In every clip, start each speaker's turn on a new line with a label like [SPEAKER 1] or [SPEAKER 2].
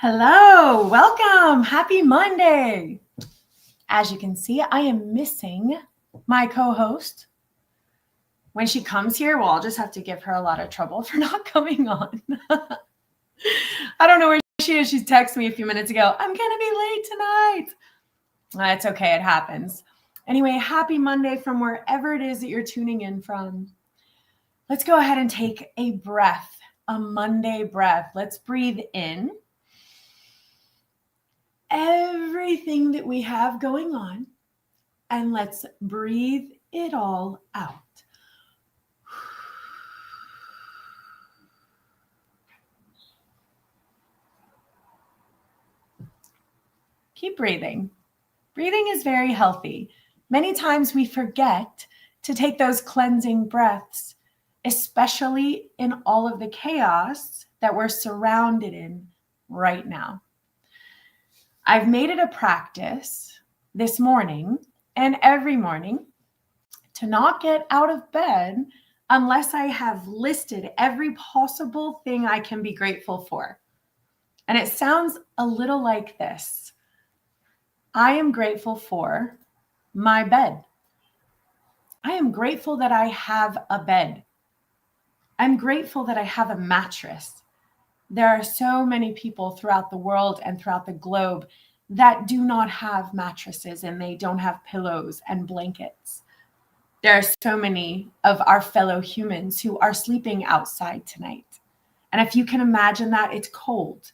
[SPEAKER 1] Hello, welcome. Happy Monday. As you can see, I am missing my co-host. When she comes here, well, I'll just have to give her a lot of trouble for not coming on. I don't know where she is. She texted me a few minutes ago. I'm going to be late tonight. It's okay. It happens. Anyway, happy Monday from wherever it is that you're tuning in from. Let's go ahead and take a breath, a Monday breath. Let's breathe in everything that we have going on, and let's breathe it all out. Keep breathing. Breathing is very healthy. Many times we forget to take those cleansing breaths, especially in all of the chaos that we're surrounded in right now. I've made it a practice this morning and every morning to not get out of bed unless I have listed every possible thing I can be grateful for. And it sounds a little like this. I am grateful for my bed. I am grateful that I have a bed. I'm grateful that I have a mattress. There are so many people throughout the world and throughout the globe that do not have mattresses and they don't have pillows and blankets. There are so many of our fellow humans who are sleeping outside tonight. And if you can imagine that, it's cold.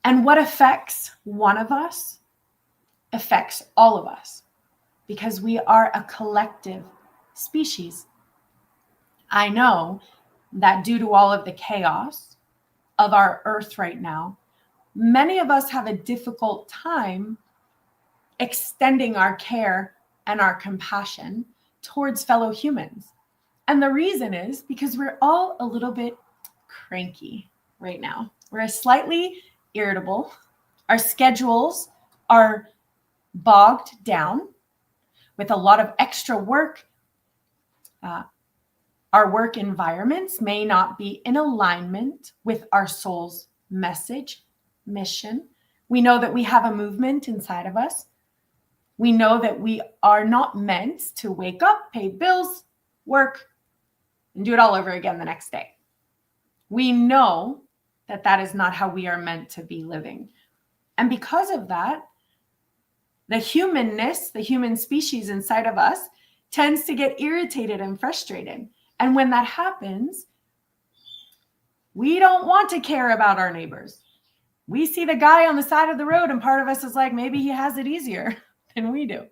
[SPEAKER 1] And what affects one of us affects all of us because we are a collective species. I know that due to all of the chaos of our earth right now, many of us have a difficult time extending our care and our compassion towards fellow humans. And the reason is because we're all a little bit cranky right now. We're slightly irritable. Our schedules are bogged down with a lot of extra work. Our work environments may not be in alignment with our soul's message, mission. We know that we have a movement inside of us. We know that we are not meant to wake up, pay bills, work, and do it all over again the next day. We know that that is not how we are meant to be living. And because of that, the humanness, the human species inside of us tends to get irritated and frustrated. And when that happens, we don't want to care about our neighbors. We see the guy on the side of the road and part of us is like, maybe he has it easier than we do.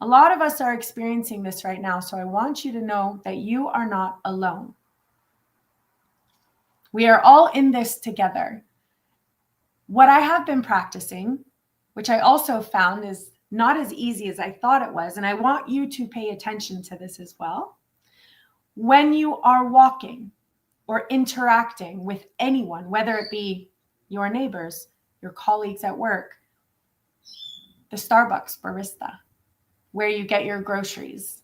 [SPEAKER 1] A lot of us are experiencing this right now. So I want you to know that you are not alone. We are all in this together. What I have been practicing, which I also found is not as easy as I thought it was, and I want you to pay attention to this as well. When you are walking or interacting with anyone, whether it be your neighbors, your colleagues at work, the Starbucks barista, where you get your groceries,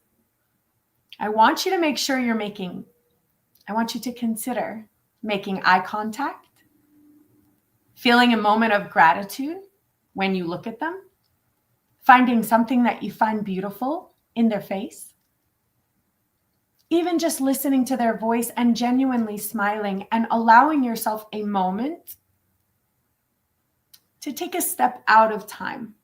[SPEAKER 1] I want you to make sure I want you to consider making eye contact, feeling a moment of gratitude when you look at them, finding something that you find beautiful in their face, even just listening to their voice and genuinely smiling and allowing yourself a moment to take a step out of time.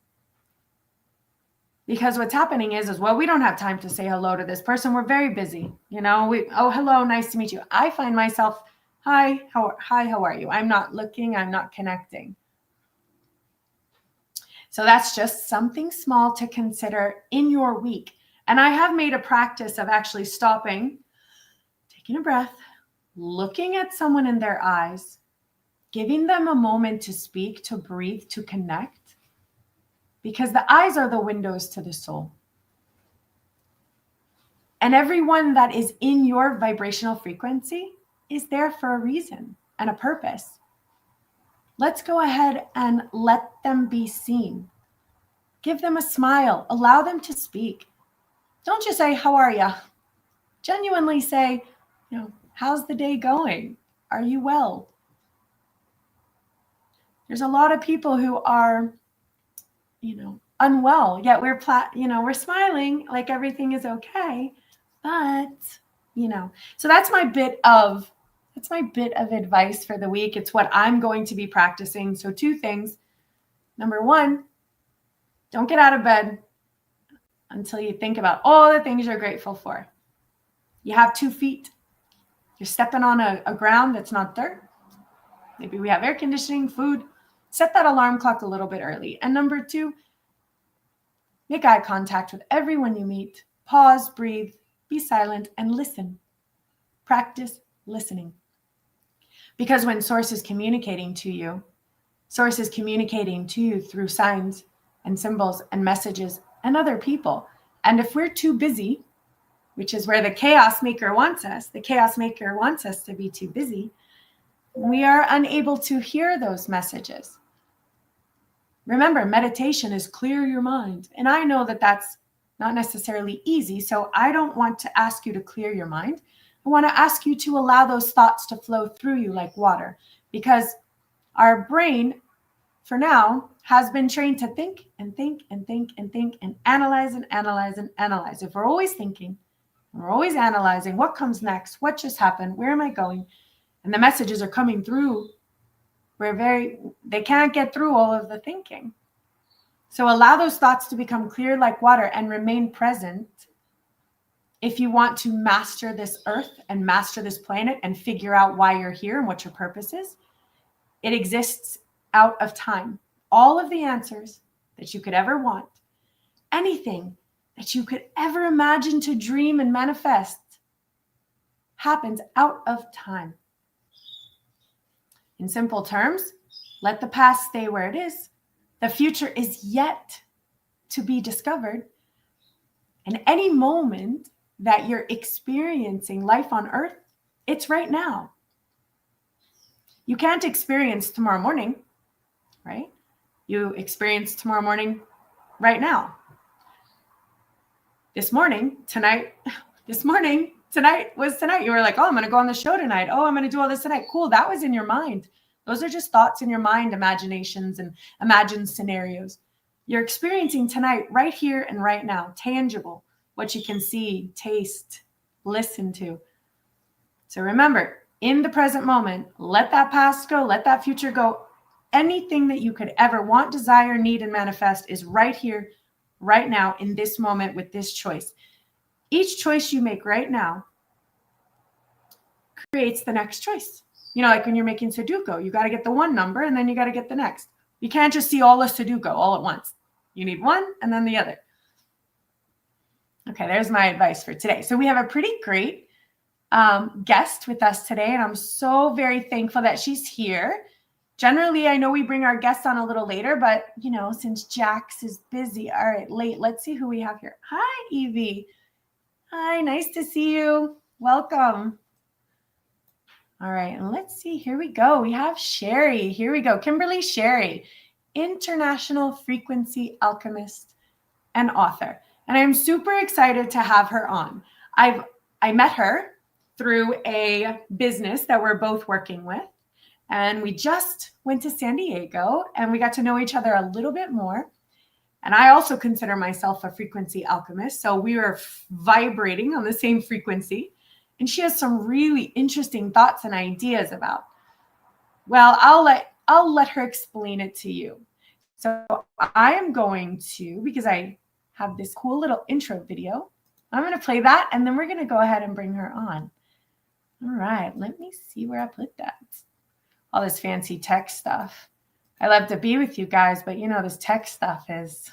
[SPEAKER 1] Because what's happening is, well, we don't have time to say hello to this person. We're very busy. Oh, hello, nice to meet you. I find myself, hi, how are you? I'm not looking, I'm not connecting. So that's just something small to consider in your week. And I have made a practice of actually stopping, taking a breath, looking at someone in their eyes, giving them a moment to speak, to breathe, to connect, because the eyes are the windows to the soul. And everyone that is in your vibrational frequency is there for a reason and a purpose. Let's go ahead and let them be seen. Give them a smile. Allow them to speak. Don't just say, how are you? Genuinely say, how's the day going? Are you well? There's a lot of people who are, unwell, yet we're smiling like everything is okay. But, so that's my bit of advice for the week. It's what I'm going to be practicing. So 2 things. Number 1, don't get out of bed until you think about all the things you're grateful for. You have 2 feet. You're stepping on a ground that's not dirt. Maybe we have air conditioning, food. Set that alarm clock a little bit early. And number 2, make eye contact with everyone you meet. Pause, breathe, be silent, and listen. Practice listening. Because when Source is communicating to you through signs and symbols and messages and other people. And if we're too busy, which is where the chaos maker wants us to be too busy, we are unable to hear those messages. Remember, meditation is clear your mind. And I know that that's not necessarily easy. So I don't want to ask you to clear your mind. I want to ask you to allow those thoughts to flow through you like water, because our brain, for now, has been trained to think and think and think and think and analyze and analyze and analyze. If we're always thinking, we're always analyzing what comes next, what just happened, where am I going? And the messages are coming through. They can't get through all of the thinking. So allow those thoughts to become clear like water and remain present. If you want to master this earth and master this planet and figure out why you're here and what your purpose is, it exists out of time. All of the answers that you could ever want, anything that you could ever imagine to dream and manifest, happens out of time. In simple terms, let the past stay where it is. The future is yet to be discovered. And any moment that you're experiencing life on earth, it's right now. You can't experience tomorrow morning, right? You experience tomorrow morning right now. Tonight was tonight. You were like, oh, I'm going to go on the show tonight. Oh, I'm going to do all this tonight. Cool. That was in your mind. Those are just thoughts in your mind, imaginations and imagined scenarios. You're experiencing tonight right here and right now, tangible, what you can see, taste, listen to. So remember, in the present moment, let that past go, let that future go. Anything that you could ever want, desire, need, and manifest is right here, right now, in this moment with this choice. Each choice you make right now creates the next choice. Like when you're making Sudoku, you got to get the one number and then you got to get the next. You can't just see all the Sudoku all at once. You need one and then the other. Okay, there's my advice for today. So we have a pretty great guest with us today, and I'm so very thankful that she's here. Generally, I know we bring our guests on a little later, but, since Jax is busy, all right, late. Let's see who we have here. Hi, Evie. Hi, nice to see you. Welcome. All right, and let's see. Here we go. We have Sherry. Here we go. Kimberly Sherry, international frequency alchemist and author. And I'm super excited to have her on. I met her through a business that we're both working with. And we just went to San Diego and we got to know each other a little bit more. And I also consider myself a frequency alchemist. So we were vibrating on the same frequency. And she has some really interesting thoughts and ideas about. Well, I'll let her explain it to you. So I am going to, because I have this cool little intro video, I'm going to play that and then we're going to go ahead and bring her on. All right, let me see where I put that. All this fancy tech stuff. I love to be with you guys, but this tech stuff is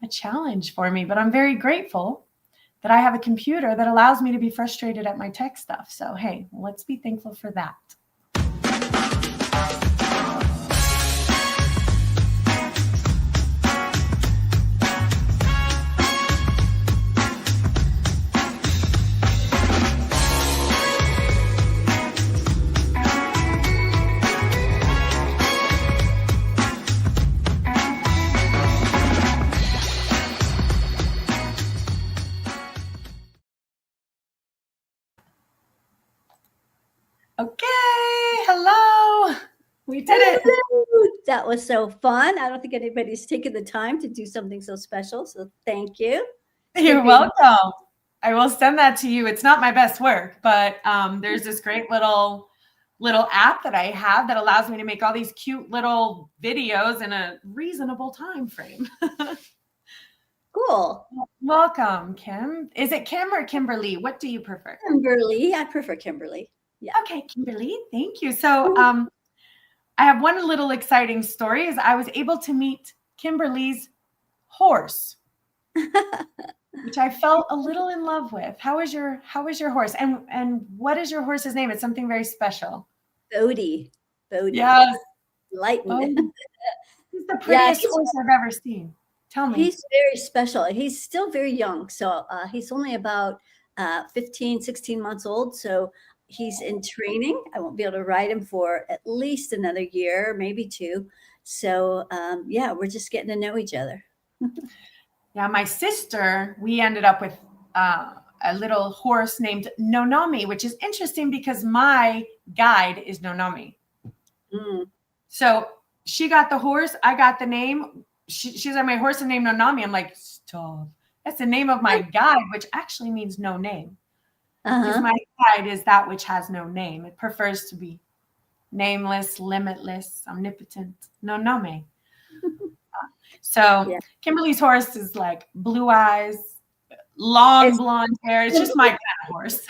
[SPEAKER 1] a challenge for me, but I'm very grateful that I have a computer that allows me to be frustrated at my tech stuff. So, hey, let's be thankful for that. Okay, hello. We did it.
[SPEAKER 2] That was so fun. I don't think anybody's taken the time to do something so special. So thank you.
[SPEAKER 1] You're welcome. I will send that to you. It's not my best work, but there's this great little app that I have that allows me to make all these cute little videos in a reasonable time frame.
[SPEAKER 2] Cool.
[SPEAKER 1] Welcome, Kim. Is it Kim or Kimberly? What do you prefer?
[SPEAKER 2] Kimberly. I prefer Kimberly. Yeah.
[SPEAKER 1] Okay, Kimberly. Thank you. So I have one little exciting story is I was able to meet Kimberly's horse, which I felt a little in love with. How is your horse? And what is your horse's name? It's something very special.
[SPEAKER 2] Bodhi.
[SPEAKER 1] Yes.
[SPEAKER 2] Lightened.
[SPEAKER 1] He's the prettiest horse I've ever seen. Tell me.
[SPEAKER 2] He's very special. He's still very young. So he's only about 15, 16 months old. So he's in training. I won't be able to ride him for at least another year, maybe 2. So yeah, we're just getting to know each other.
[SPEAKER 1] Yeah, my sister, we ended up with a little horse named Nonami, which is interesting because my guide is Nonami. So she got the horse, I got the name. She's like, my horse is named Nonami. I'm like, stop. That's the name of my guide, which actually means no name. Because my guide is that which has no name. It prefers to be nameless, limitless, omnipotent, Nonami. So yeah. Kimberly's horse is like blue eyes, long blonde hair. It's just my kind of horse.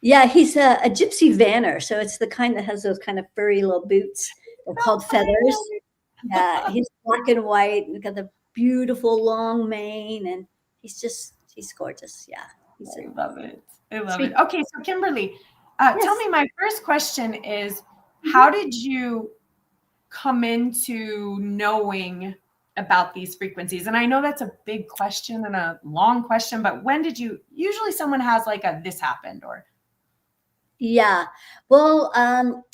[SPEAKER 2] Yeah, he's a gypsy vanner. So it's the kind that has those kind of furry little boots. They're called feathers. Yeah, he's black and white and got the beautiful long mane, and he's gorgeous. Yeah.
[SPEAKER 1] I love it. I love it. Okay, so Kimberly, tell me, my first question is, how did you come into knowing about these frequencies? And I know that's a big question and a long question, but when did you, usually someone has like this happened or?
[SPEAKER 2] Yeah, well,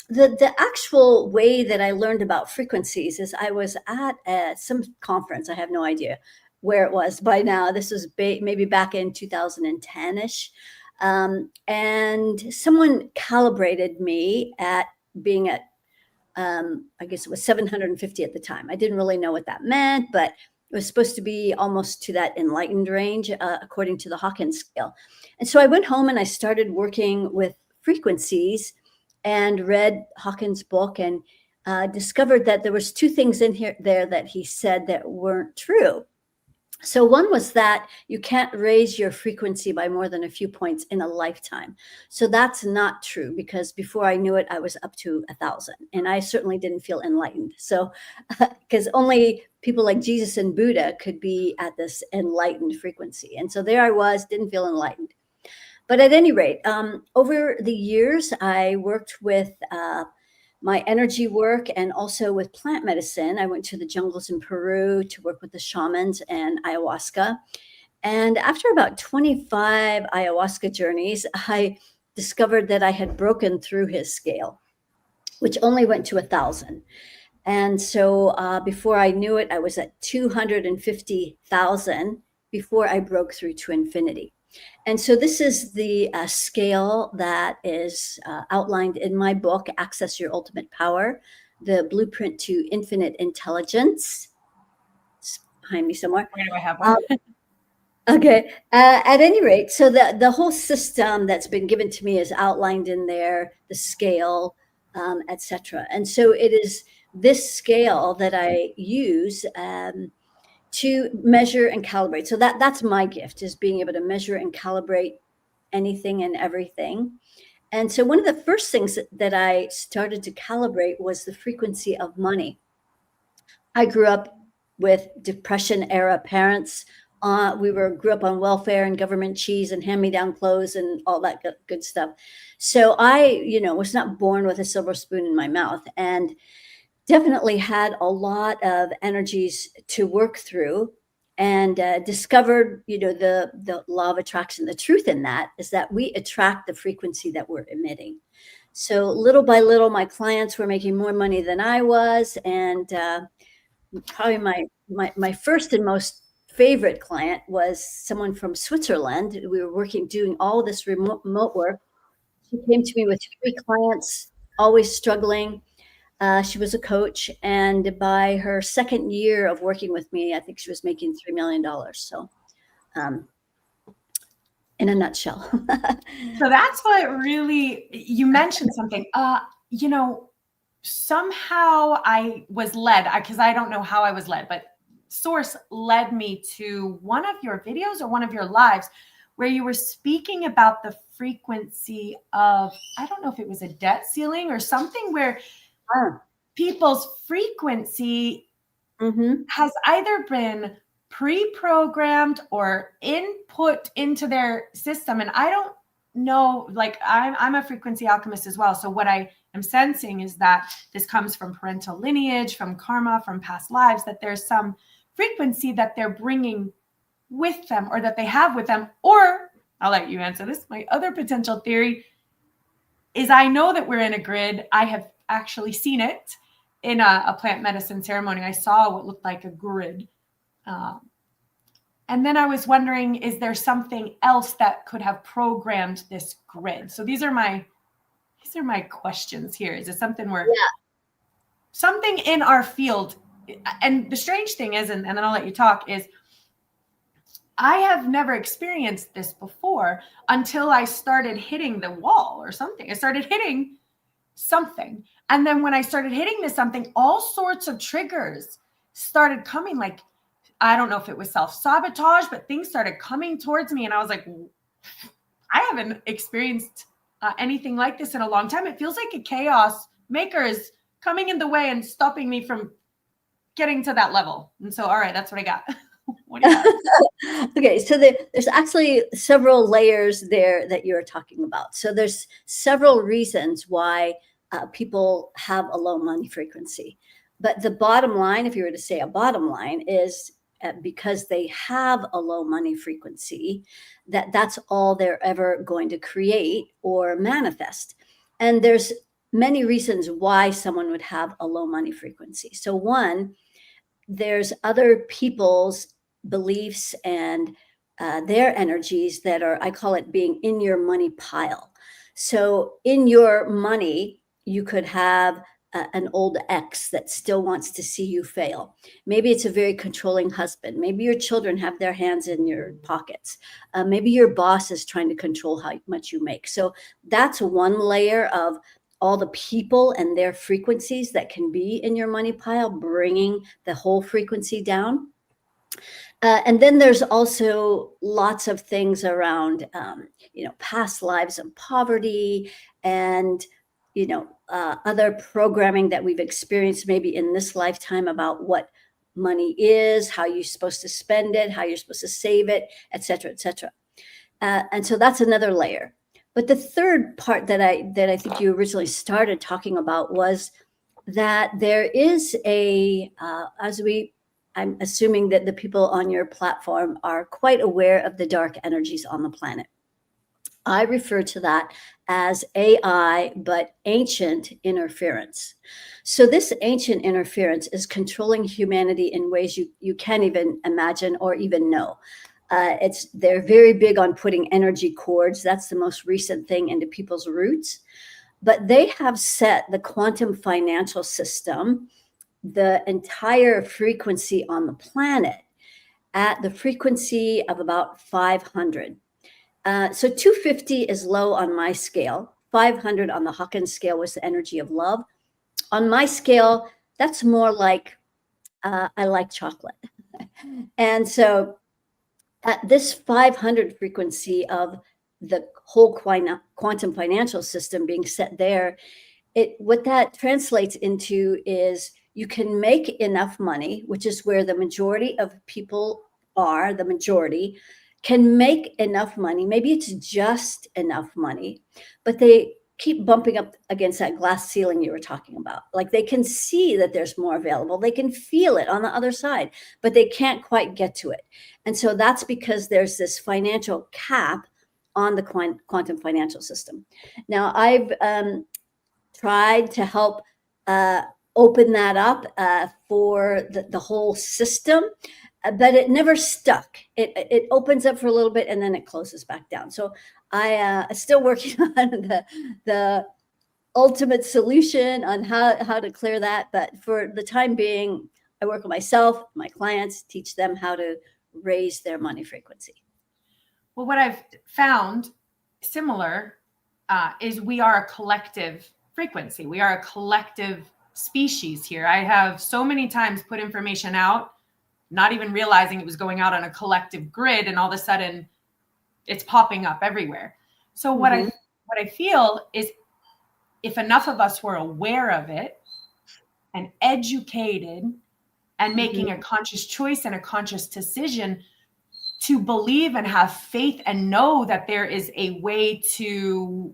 [SPEAKER 2] the actual way that I learned about frequencies is I was at some conference. I have no idea where it was by now. This was maybe back in 2010-ish. And someone calibrated me at being at, I guess it was 750 at the time. I didn't really know what that meant, but it was supposed to be almost to that enlightened range, according to the Hawkins scale. And so I went home and I started working with frequencies and read Hawkins' book and discovered that there was 2 things in there that he said that weren't true. So one was that you can't raise your frequency by more than a few points in a lifetime. So that's not true, because before I knew it, I was up to 1,000, and I certainly didn't feel enlightened. So because only people like Jesus and Buddha could be at this enlightened frequency. And so there I was, didn't feel enlightened. But at any rate, over the years, I worked with my energy work and also with plant medicine. I went to the jungles in Peru to work with the shamans and ayahuasca. And after about 25 ayahuasca journeys, I discovered that I had broken through his scale, which only went to 1,000. And so before I knew it, I was at 250,000 before I broke through to infinity. And so this is the scale that is outlined in my book, Access Your Ultimate Power, the Blueprint to Infinite Intelligence. It's behind me somewhere.
[SPEAKER 1] Where do I have one?
[SPEAKER 2] Okay. At any rate, so the whole system that's been given to me is outlined in there, the scale, etc. And so it is this scale that I use to measure and calibrate. So that's my gift, is being able to measure and calibrate anything and everything. And so one of the first things that I started to calibrate was the frequency of money. I grew up with Depression era parents. We grew up on welfare and government cheese and hand-me-down clothes and all that good stuff. So I, was not born with a silver spoon in my mouth, and definitely had a lot of energies to work through, and discovered, the law of attraction. The truth in that is that we attract the frequency that we're emitting. So little by little, my clients were making more money than I was. And probably my first and most favorite client was someone from Switzerland. We were doing all this remote work. She came to me with 3 clients, always struggling. She was a coach, and by her second year of working with me, I think she was making $3 million. So, in a nutshell.
[SPEAKER 1] So that's what really, you mentioned something. Somehow I was led, because I don't know how I was led, but source led me to one of your videos or one of your lives where you were speaking about the frequency of, I don't know if it was a debt ceiling or something, where people's frequency has either been pre-programmed or input into their system. And I don't know, like I'm a frequency alchemist as well. So what I am sensing is that this comes from parental lineage, from karma, from past lives, that there's some frequency that they're bringing with them or that they have with them. Or I'll let you answer this. My other potential theory is I know that we're in a grid. I have actually seen it in a plant medicine ceremony. I saw what looked like a grid. And then I was wondering, is there something else that could have programmed this grid? So these are my questions here. Is it something where something in our field? And the strange thing is, and then I'll let you talk, is I have never experienced this before until I started hitting the wall or something. I started hitting something. And then when I started hitting this something, all sorts of triggers started coming, like, I don't know if it was self-sabotage, but things started coming towards me. And I was like, I haven't experienced anything like this in a long time. It feels like a chaos maker is coming in the way and stopping me from getting to that level. And so, all right, that's what I got. What do you got?
[SPEAKER 2] Okay, so there's actually several layers there that you're talking about. So there's several reasons why people have a low money frequency. But the bottom line, if you were to say a bottom line, is because they have a low money frequency, that's all they're ever going to create or manifest. And there's many reasons why someone would have a low money frequency. So one, there's other people's beliefs and their energies that are, I call it being in your money pile. So in your money, you could have an old ex that still wants to see you fail. Maybe it's a very controlling husband. Maybe your children have their hands in your pockets. Maybe your boss is trying to control how much you make. So that's one layer of all the people and their frequencies that can be in your money pile, bringing the whole frequency down. And then there's also lots of things around, past lives of poverty and, other programming that we've experienced maybe in this lifetime about what money is, how you're supposed to spend it, how you're supposed to save it, et cetera, et cetera. And so that's another layer. But the third part that I think you originally started talking about was that there is I'm assuming that the people on your platform are quite aware of the dark energies on the planet. I refer to that as AI, but ancient interference. So this ancient interference is controlling humanity in ways you can't even imagine or even know. They're very big on putting energy cords. That's the most recent thing into people's roots. But they have set the quantum financial system, the entire frequency on the planet, at the frequency of about 500. So 250 is low on my scale. 500 on the Hawkins scale was the energy of love. On my scale, that's more like I like chocolate. And so at this 500 frequency of the whole quantum financial system being set there, what that translates into is you can make enough money, which is where the majority of people are, the majority can make enough money. Maybe it's just enough money, but they keep bumping up against that glass ceiling you were talking about. Like they can see that there's more available. They can feel it on the other side, but they can't quite get to it. And so that's because there's this financial cap on the quantum financial system. Now, I've tried to help open that up for the whole system, but it never stuck. It opens up for a little bit and then it closes back down. So I still working on the ultimate solution on how to clear that. But for the time being, I work with myself, my clients, teach them how to raise their money frequency.
[SPEAKER 1] Well, what I've found similar is we are a collective frequency. We are a collective species here. I have so many times put information out, not even realizing it was going out on a collective grid, and all of a sudden it's popping up everywhere. So what I feel is, if enough of us were aware of it and educated and making a conscious choice and a conscious decision to believe and have faith and know that there is a way to,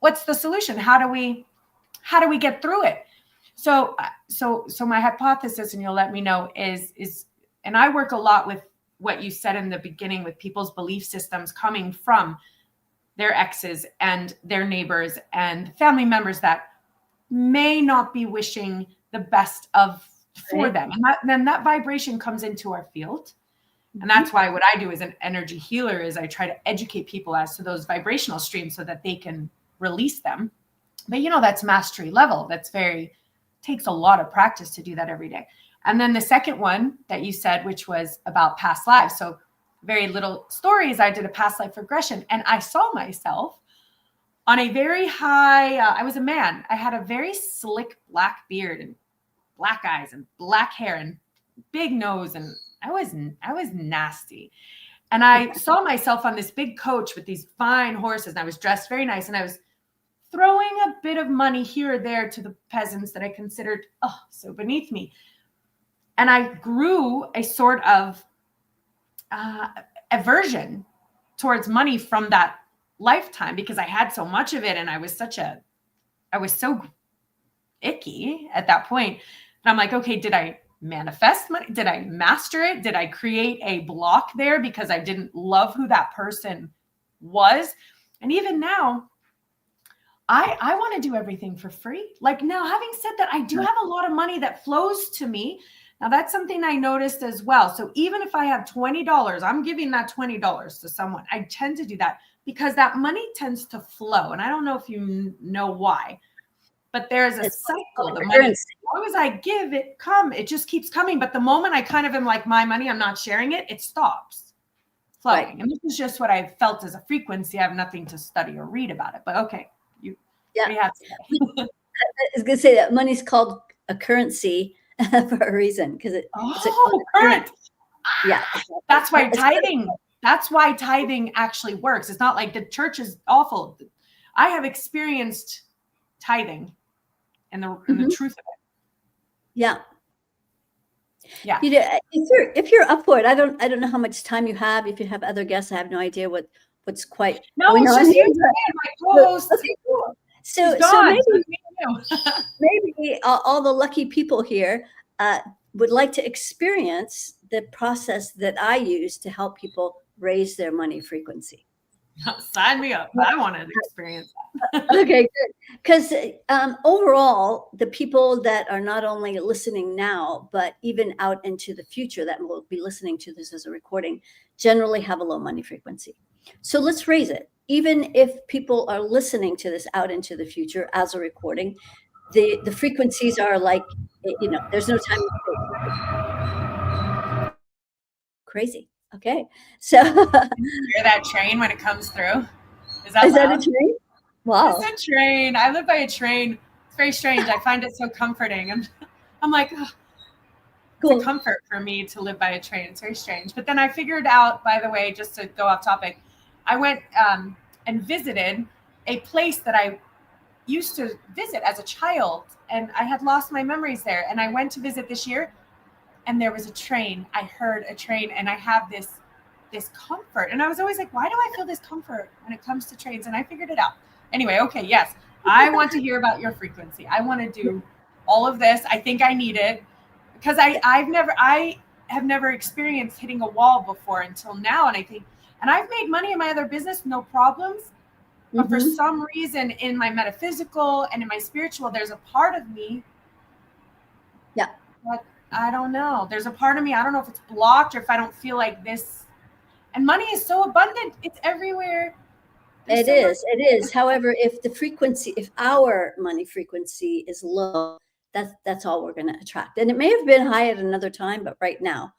[SPEAKER 1] what's the solution? How do we get through it? So my hypothesis, and you'll let me know, is, and I work a lot with what you said in the beginning, with people's belief systems coming from their exes and their neighbors and family members that may not be wishing the best for them. And then that vibration comes into our field. And that's why what I do as an energy healer is I try to educate people as to those vibrational streams so that they can release them. But that's mastery level. Takes a lot of practice to do that every day. And then the second one that you said, which was about past lives. So very little stories. I did a past life regression, and I saw myself on a very high, I was a man. I had a very slick black beard and black eyes and black hair and big nose, and I was nasty. And I saw myself on this big coach with these fine horses, and I was dressed very nice, and I was throwing a bit of money here or there to the peasants that I considered so beneath me. And I grew a sort of aversion towards money from that lifetime, because I had so much of it, and I was so icky at that point. And I'm like, okay, did I manifest money? Did I master it? Did I create a block there because I didn't love who that person was? And even now, I want to do everything for free. Like, now, having said that, I do have a lot of money that flows to me. Now, that's something I noticed as well. So even if I have $20, I'm giving that $20 to someone. I tend to do that because that money tends to flow. And I don't know if you know why, but there's a cycle. The money, as long as I give it, it just keeps coming. But the moment I kind of am like, my money, I'm not sharing it, it stops flowing. Right. And this is just what I felt as a frequency. I have nothing to study or read about it, but okay. We have to.
[SPEAKER 2] I was going to say that money's called a currency for a reason, because it's
[SPEAKER 1] current.
[SPEAKER 2] Yeah,
[SPEAKER 1] that's why tithing. That's why tithing actually works. It's not like the church is awful. I have experienced tithing and the truth of it.
[SPEAKER 2] Yeah.
[SPEAKER 1] Yeah.
[SPEAKER 2] If you're up for it, I don't know how much time you have. If you have other guests, I have no idea what's quite
[SPEAKER 1] going on. It's just my co-host.
[SPEAKER 2] Okay, cool. So maybe all the lucky people here would like to experience the process that I use to help people raise their money frequency.
[SPEAKER 1] Sign me up. I want to experience that.
[SPEAKER 2] Okay, good. Because overall, the people that are not only listening now, but even out into the future that will be listening to this as a recording, generally have a low money frequency. So let's raise it. Even if people are listening to this out into the future as a recording, the frequencies are like, there's no time to wait. Crazy. Okay. So
[SPEAKER 1] hear that train when it comes through? Is that
[SPEAKER 2] a train? Wow.
[SPEAKER 1] It's a train. I live by a train. It's very strange. I find it so comforting. I'm like, cool. It's a comfort for me to live by a train. It's very strange. But then I figured out, by the way, just to go off topic, I went and visited a place that I used to visit as a child, and I had lost my memories there. And I went to visit this year, and there was a train. I heard a train, and I have this comfort. And I was always like, why do I feel this comfort when it comes to trains? And I figured it out. Anyway, okay, yes, I want to hear about your frequency. I want to do all of this. I think I need it because I have never experienced hitting a wall before until now. And I've made money in my other business, no problems. But for some reason in my metaphysical and in my spiritual, there's a part of me.
[SPEAKER 2] Yeah.
[SPEAKER 1] But I don't know. There's a part of me, I don't know if it's blocked or if I don't feel like this. And money is so abundant. It's everywhere.
[SPEAKER 2] It is. It is. However, if our money frequency is low, that's all we're going to attract. And it may have been high at another time, but right now,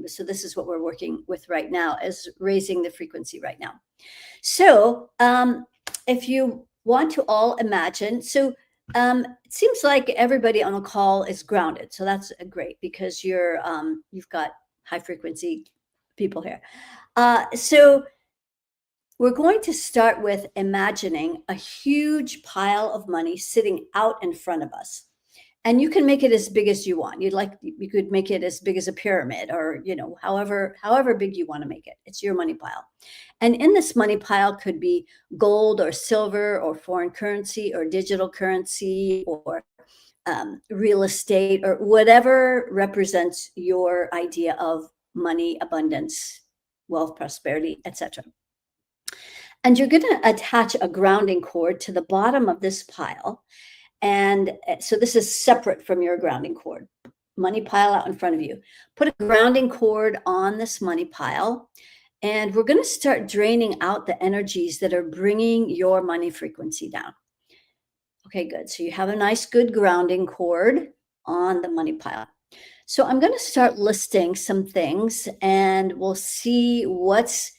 [SPEAKER 2] so this is what we're working with right now, is raising the frequency right now. So if you want to all imagine, it seems like everybody on the call is grounded. So that's great, because you've got high frequency people here. So we're going to start with imagining a huge pile of money sitting out in front of us. And you can make it as big as you want. You could make it as big as a pyramid, or, however big you want to make it. It's your money pile. And in this money pile could be gold or silver or foreign currency or digital currency or real estate, or whatever represents your idea of money, abundance, wealth, prosperity, etc. And you're going to attach a grounding cord to the bottom of this pile. And so this is separate from your grounding cord. Money pile out in front of you. Put a grounding cord on this money pile. And we're going to start draining out the energies that are bringing your money frequency down. Okay, good. So you have a nice, good grounding cord on the money pile. So I'm going to start listing some things, and we'll see what's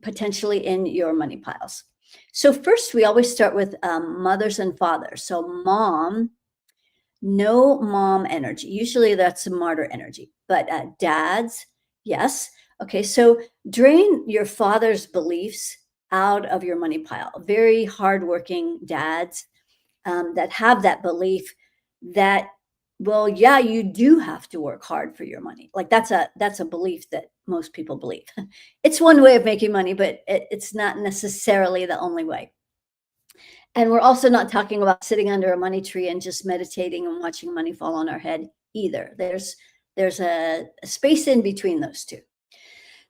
[SPEAKER 2] potentially in your money piles. So first, we always start with mothers and fathers. So mom, no mom energy. Usually that's a martyr energy, but dads, yes. Okay, so drain your father's beliefs out of your money pile. Very hardworking dads that have that belief that, well, yeah, you do have to work hard for your money. Like that's a belief that most people believe. It's one way of making money, but it's not necessarily the only way. And we're also not talking about sitting under a money tree and just meditating and watching money fall on our head either. There's a space in between those two.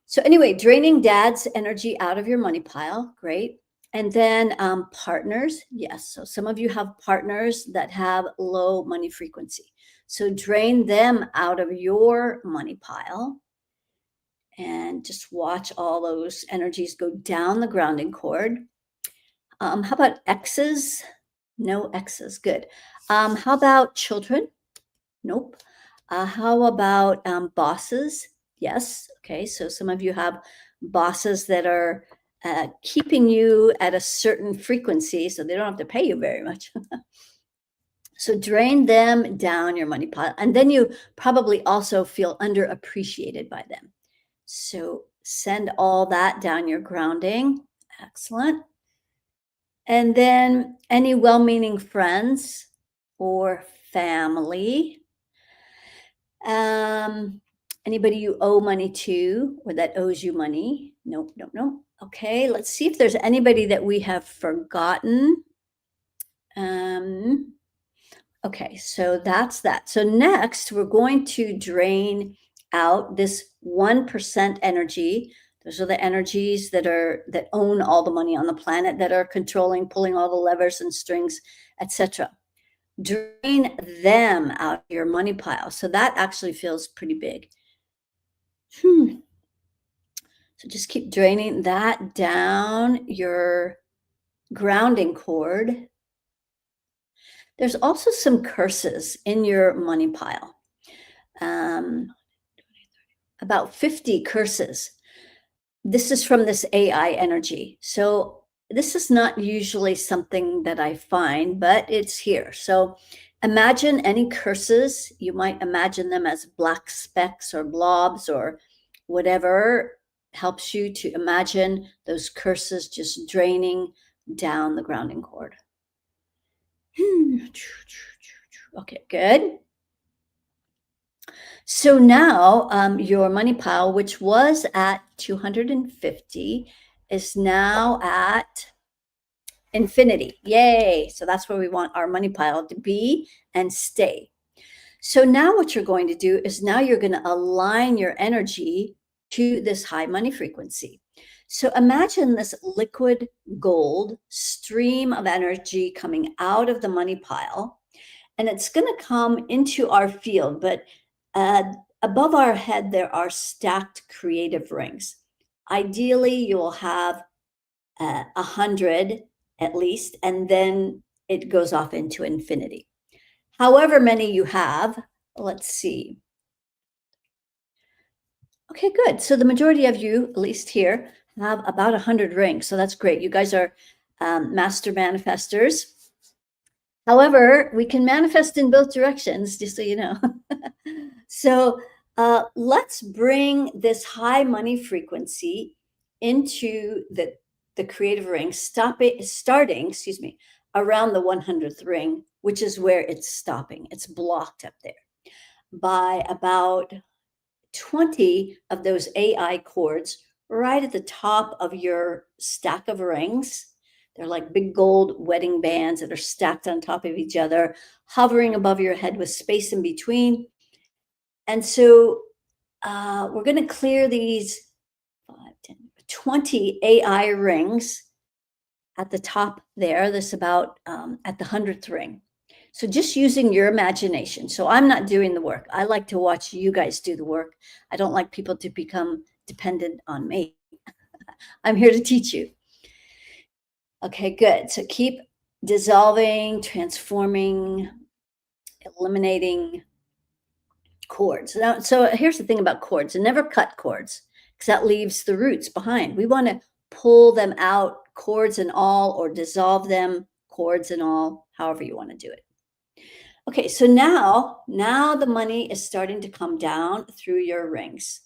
[SPEAKER 2] So anyway, draining dad's energy out of your money pile, great. And then partners, yes. So some of you have partners that have low money frequency. So drain them out of your money pile and just watch all those energies go down the grounding cord. How about exes? No exes, good. How about children? Nope. How about bosses? Yes. Okay, so some of you have bosses that are keeping you at a certain frequency, so they don't have to pay you very much. So drain them down your money pile. And then you probably also feel underappreciated by them. So send all that down your grounding. Excellent. And then any well-meaning friends or family. Anybody you owe money to or that owes you money? Nope, nope, nope. Okay, let's see if there's anybody that we have forgotten. Okay, so that's that. So next, we're going to drain out this 1% energy. Those are the energies that own all the money on the planet, that are controlling, pulling all the levers and strings, etc. Drain them out of your money pile. So that actually feels pretty big. So just keep draining that down your grounding cord. There's also some curses in your money pile. About 50 curses. This is from this AI energy. So this is not usually something that I find, but it's here. So imagine any curses. You might imagine them as black specks or blobs or whatever helps you to imagine those curses just draining down the grounding cord. Okay, good. So now your money pile, which was at 250, is now at infinity. Yay. So that's where we want our money pile to be and stay. So now what you're going to do is now you're going to align your energy to this high money frequency. So imagine this liquid gold stream of energy coming out of the money pile, and it's going to come into our field, but above our head, there are stacked creative rings. Ideally, you will have 100 at least, and then it goes off into infinity. However many you have, let's see. Okay, good. So the majority of you, at least here, have about 100 rings. So that's great. You guys are master manifestors. However, we can manifest in both directions, just so you know. So let's bring this high money frequency into the creative ring, starting, around the 100th ring, which is where it's stopping. It's blocked up there by about 20 of those AI chords right at the top of your stack of rings. They're like big gold wedding bands that are stacked on top of each other, hovering above your head with space in between. And so we're going to clear these 5, 10, 20 AI rings at the top there. This about at the 100th ring. So just using your imagination. So I'm not doing the work. I like to watch you guys do the work. I don't like people to become dependent on me. I'm here to teach you. Okay, good. So keep dissolving, transforming, eliminating cords. Now, so here's the thing about cords. Never cut cords because that leaves the roots behind. We want to pull them out, cords and all, or dissolve them, cords and all, however you want to do it. Okay, so now the money is starting to come down through your rings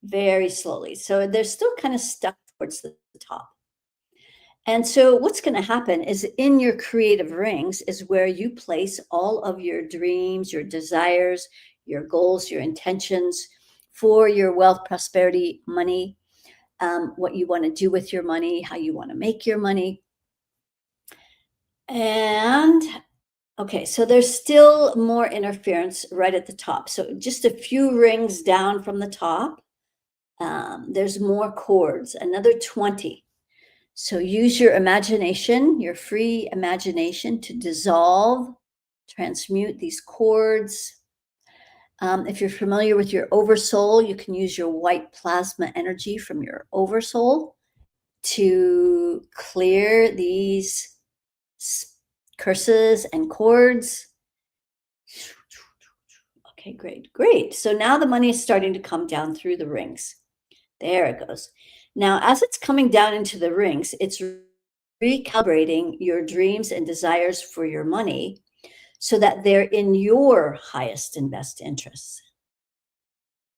[SPEAKER 2] very slowly. So they're still kind of stuck towards the top. And so what's going to happen is in your creative rings is where you place all of your dreams, your desires, your goals, your intentions for your wealth, prosperity, money, what you want to do with your money, how you want to make your money. And okay, so there's still more interference right at the top. So just a few rings down from the top, there's more chords, another 20. So use your imagination, your free imagination to dissolve, transmute these chords. If you're familiar with your oversoul, you can use your white plasma energy from your oversoul to clear these curses and cords. Okay, great. So now the money is starting to come down through the rings. There it goes. Now, as it's coming down into the rings, it's recalibrating your dreams and desires for your money so that they're in your highest and best interests.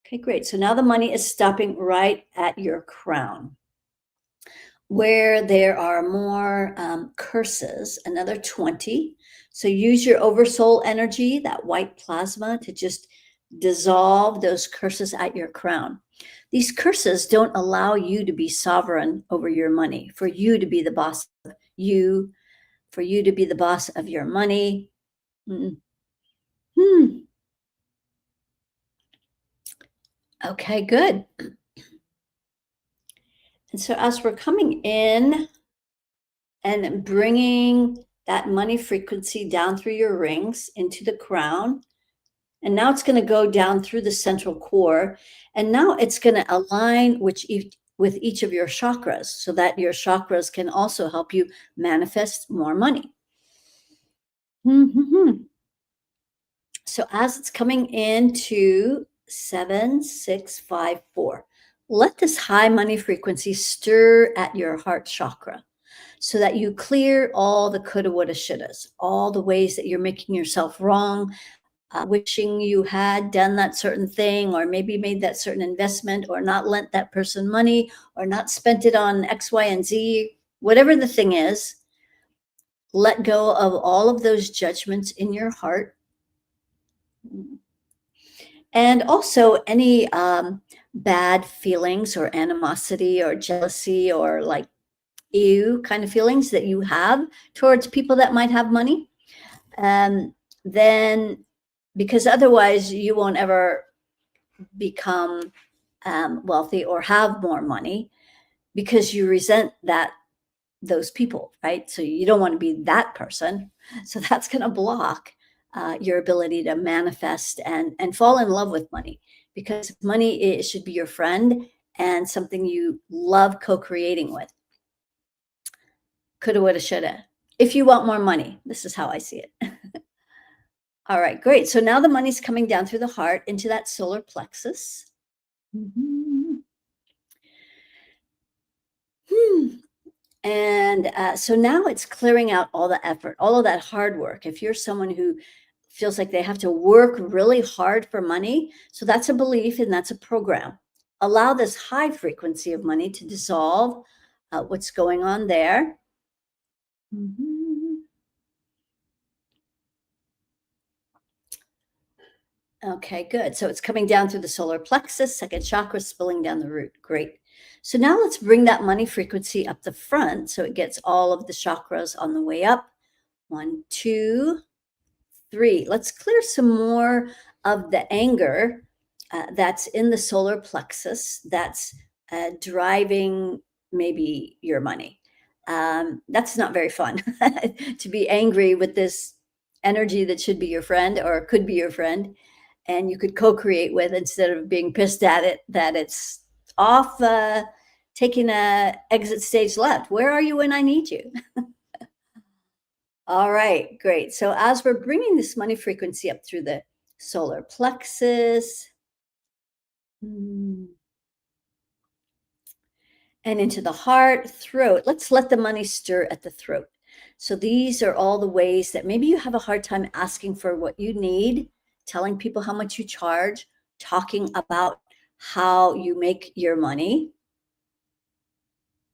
[SPEAKER 2] Okay, great. So now the money is stopping right at your crown, where there are more curses, another 20. So use your oversoul energy, that white plasma, to just dissolve those curses at your crown. These curses don't allow you to be sovereign over your money, for you to be the boss of you, for you to be the boss of your money. Okay, good. And so as we're coming in and bringing that money frequency down through your rings into the crown, and now it's going to go down through the central core, and now it's going to align with each of your chakras so that your chakras can also help you manifest more money. So as it's coming into 7, 6, 5, 4, let this high money frequency stir at your heart chakra so that you clear all the coulda, woulda, shouldas, all the ways that you're making yourself wrong, wishing you had done that certain thing, or maybe made that certain investment, or not lent that person money, or not spent it on X, Y, and Z, whatever the thing is. Let go of all of those judgments in your heart. And also any bad feelings or animosity or jealousy or like ew kind of feelings that you have towards people that might have money. Then, because otherwise you won't ever become wealthy or have more money, because you resent those people, right? So you don't want to be that person. So that's going to block your ability to manifest and fall in love with money, because money, it should be your friend and something you love co-creating with. Coulda, woulda, shoulda. If you want more money, this is how I see it. All right, great. So now the money's coming down through the heart into that solar plexus. And so now it's clearing out all the effort, all of that hard work. If you're someone who feels like they have to work really hard for money, so that's a belief and that's a program. Allow this high frequency of money to dissolve what's going on there. Okay, good. So it's coming down through the solar plexus, second chakra, spilling down the root. Great. So now let's bring that money frequency up the front so it gets all of the chakras on the way up. 1, 2, 3. Let's clear some more of the anger that's in the solar plexus that's driving maybe your money. That's not very fun to be angry with this energy that should be your friend or could be your friend and you could co-create with, instead of being pissed at it that it's off taking a exit stage left. Where are you when I need you? All right, great. So as we're bringing this money frequency up through the solar plexus and into the heart, throat, let's let the money stir at the throat. So these are all the ways that maybe you have a hard time asking for what you need, telling people how much you charge, talking about how you make your money.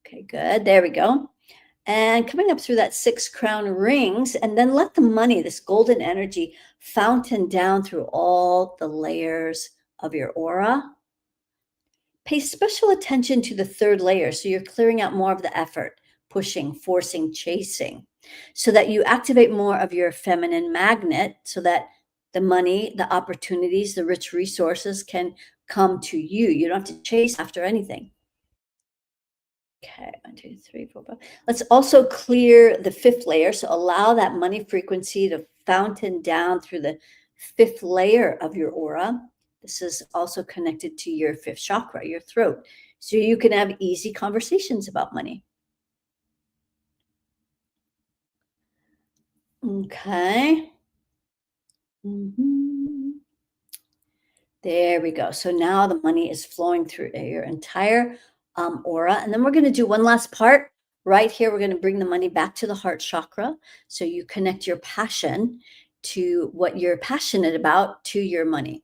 [SPEAKER 2] Okay, good. There we go. And coming up through that 6 crown rings, and then let the money, this golden energy, fountain down through all the layers of your aura. Pay special attention to the 3rd layer, so you're clearing out more of the effort, pushing, forcing, chasing, so that you activate more of your feminine magnet, so that the money, the opportunities, the rich resources can come to you. You don't have to chase after anything. Okay, 1, 2, 3, 4, 5. Let's also clear the 5th layer. So allow that money frequency to fountain down through the 5th layer of your aura. This is also connected to your 5th chakra, your throat. So you can have easy conversations about money. Okay. There we go. So now the money is flowing through your entire aura. And then we're going to do one last part right here. We're going to bring the money back to the heart chakra. So you connect your passion to what you're passionate about to your money.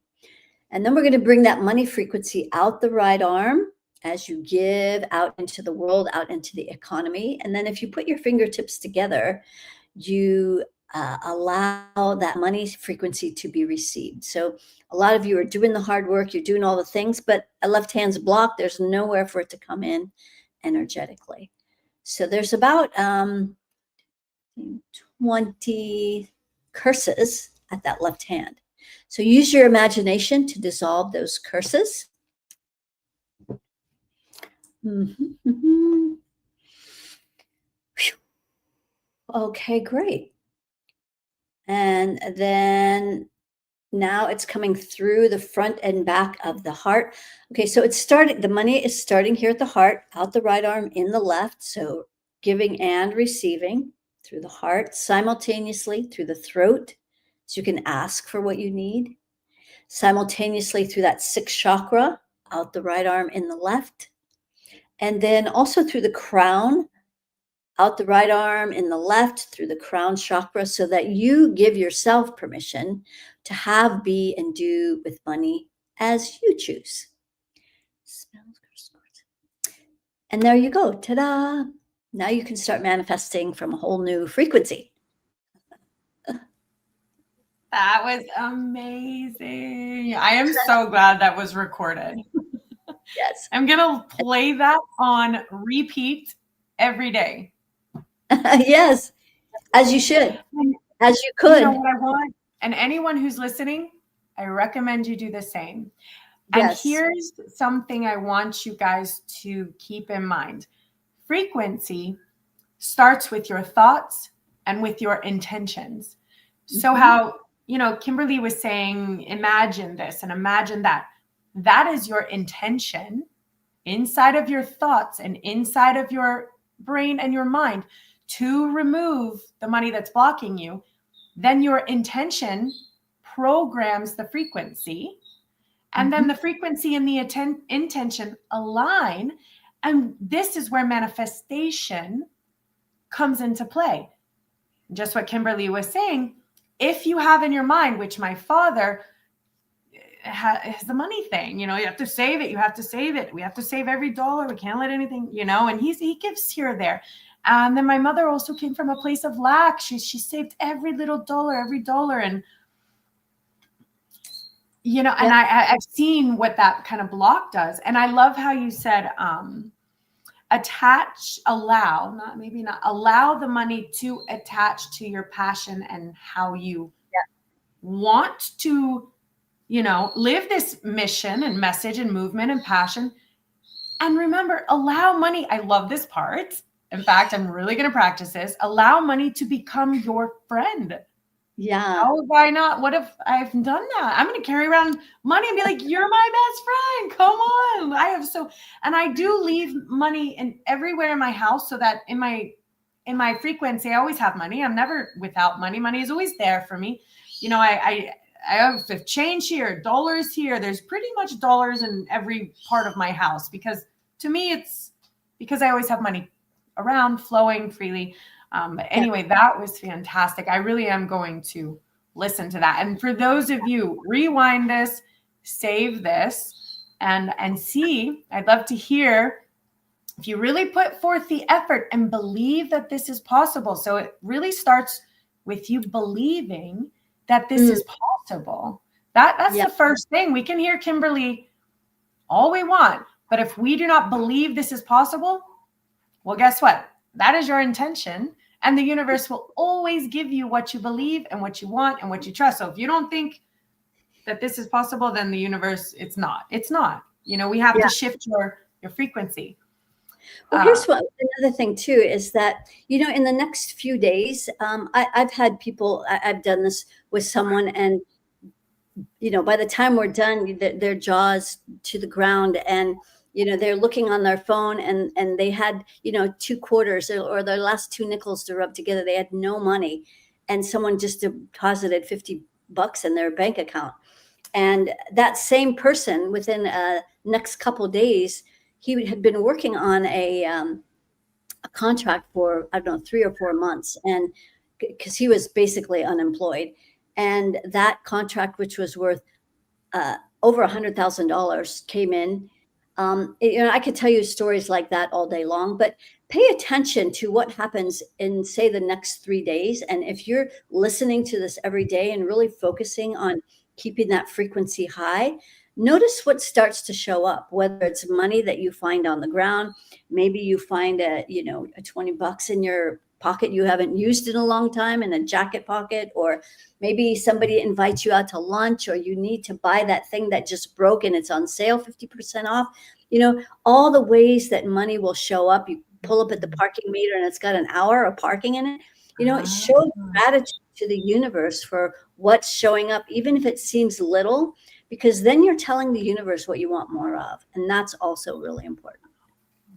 [SPEAKER 2] And then we're going to bring that money frequency out the right arm as you give out into the world, out into the economy. And then if you put your fingertips together, you allow that money frequency to be received. So a lot of you are doing the hard work, you're doing all the things, but a left hand's blocked. There's nowhere for it to come in energetically. So there's about 20 curses at that left hand. So use your imagination to dissolve those curses. Okay, great. And then now it's coming through the front and back of the heart. Okay, so it's starting, the money is starting here at the heart, out the right arm, in the left. So giving and receiving through the heart, simultaneously through the throat. So you can ask for what you need. Simultaneously through that 6th chakra, out the right arm, in the left. And then also through the crown, out the right arm, in the left, through the crown chakra, so that you give yourself permission to have, be, and do with money as you choose. And there you go. Ta-da! Now you can start manifesting from a whole new frequency.
[SPEAKER 1] That was amazing. I am so glad that was recorded.
[SPEAKER 2] Yes.
[SPEAKER 1] I'm going to play that on repeat every day.
[SPEAKER 2] Yes, as you should, as you could.
[SPEAKER 1] You know what I want? And anyone who's listening, I recommend you do the same.
[SPEAKER 2] Yes.
[SPEAKER 1] And here's something I want you guys to keep in mind. Frequency starts with your thoughts and with your intentions. So how, Kimberly was saying, imagine this and imagine that. That is your intention inside of your thoughts and inside of your brain and your mind to remove the money that's blocking you, then your intention programs the frequency. And then the frequency and the intention align. And this is where manifestation comes into play. Just what Kimberly was saying, if you have in your mind, which my father has the money thing, you have to save it. You have to save it. We have to save every dollar. We can't let anything, and he gives here or there. And then my mother also came from a place of lack. She saved every little dollar, every dollar. And, and I've seen what that kind of block does. And I love how you said, allow the money to attach to your passion and how you want to, live this mission and message and movement and passion. And remember, allow money. I love this part. In fact, I'm really going to practice this. Allow money to become your friend.
[SPEAKER 2] Yeah.
[SPEAKER 1] How have I not? What if I've done that? I'm going to carry around money and be like, you're my best friend. Come on. And I do leave money in everywhere in my house, so that in my frequency, I always have money. I'm never without money. Money is always there for me. I have change here, dollars here. There's pretty much dollars in every part of my house, because to me, it's because I always have money around, flowing freely. Anyway, that was fantastic. I really am going to listen to that. And for those of you, rewind this, save this, and see. I'd love to hear if you really put forth the effort and believe that this is possible. So it really starts with you believing that this is possible. That's the first thing. We can hear Kimberly all we want, but if we do not believe this is possible, well, guess what? That is your intention. And the universe will always give you what you believe and what you want and what you trust. So if you don't think that this is possible, then the universe, it's not. We have to shift your frequency.
[SPEAKER 2] Well, here's another thing too, is that, in the next few days, I've had people, I've done this with someone, and, by the time we're done, their jaws to the ground, and, they're looking on their phone, and they had, 2 quarters or their last 2 nickels to rub together. They had no money, and someone just deposited $50 in their bank account. And that same person, within next couple days, he had been working on a contract for, 3 or 4 months, and because he was basically unemployed. And that contract, which was worth over $100,000, came in. I could tell you stories like that all day long, but pay attention to what happens in, say, the next 3 days. And if you're listening to this every day and really focusing on keeping that frequency high, notice what starts to show up, whether it's money that you find on the ground. Maybe you find a $20 in your pocket you haven't used in a long time, in a jacket pocket, or maybe somebody invites you out to lunch, or you need to buy that thing that just broke and it's on sale 50% off. All the ways that money will show up. You pull up at the parking meter and it's got an hour of parking in it. It shows gratitude to the universe for what's showing up, even if it seems little, because then you're telling the universe what you want more of. And that's also really important.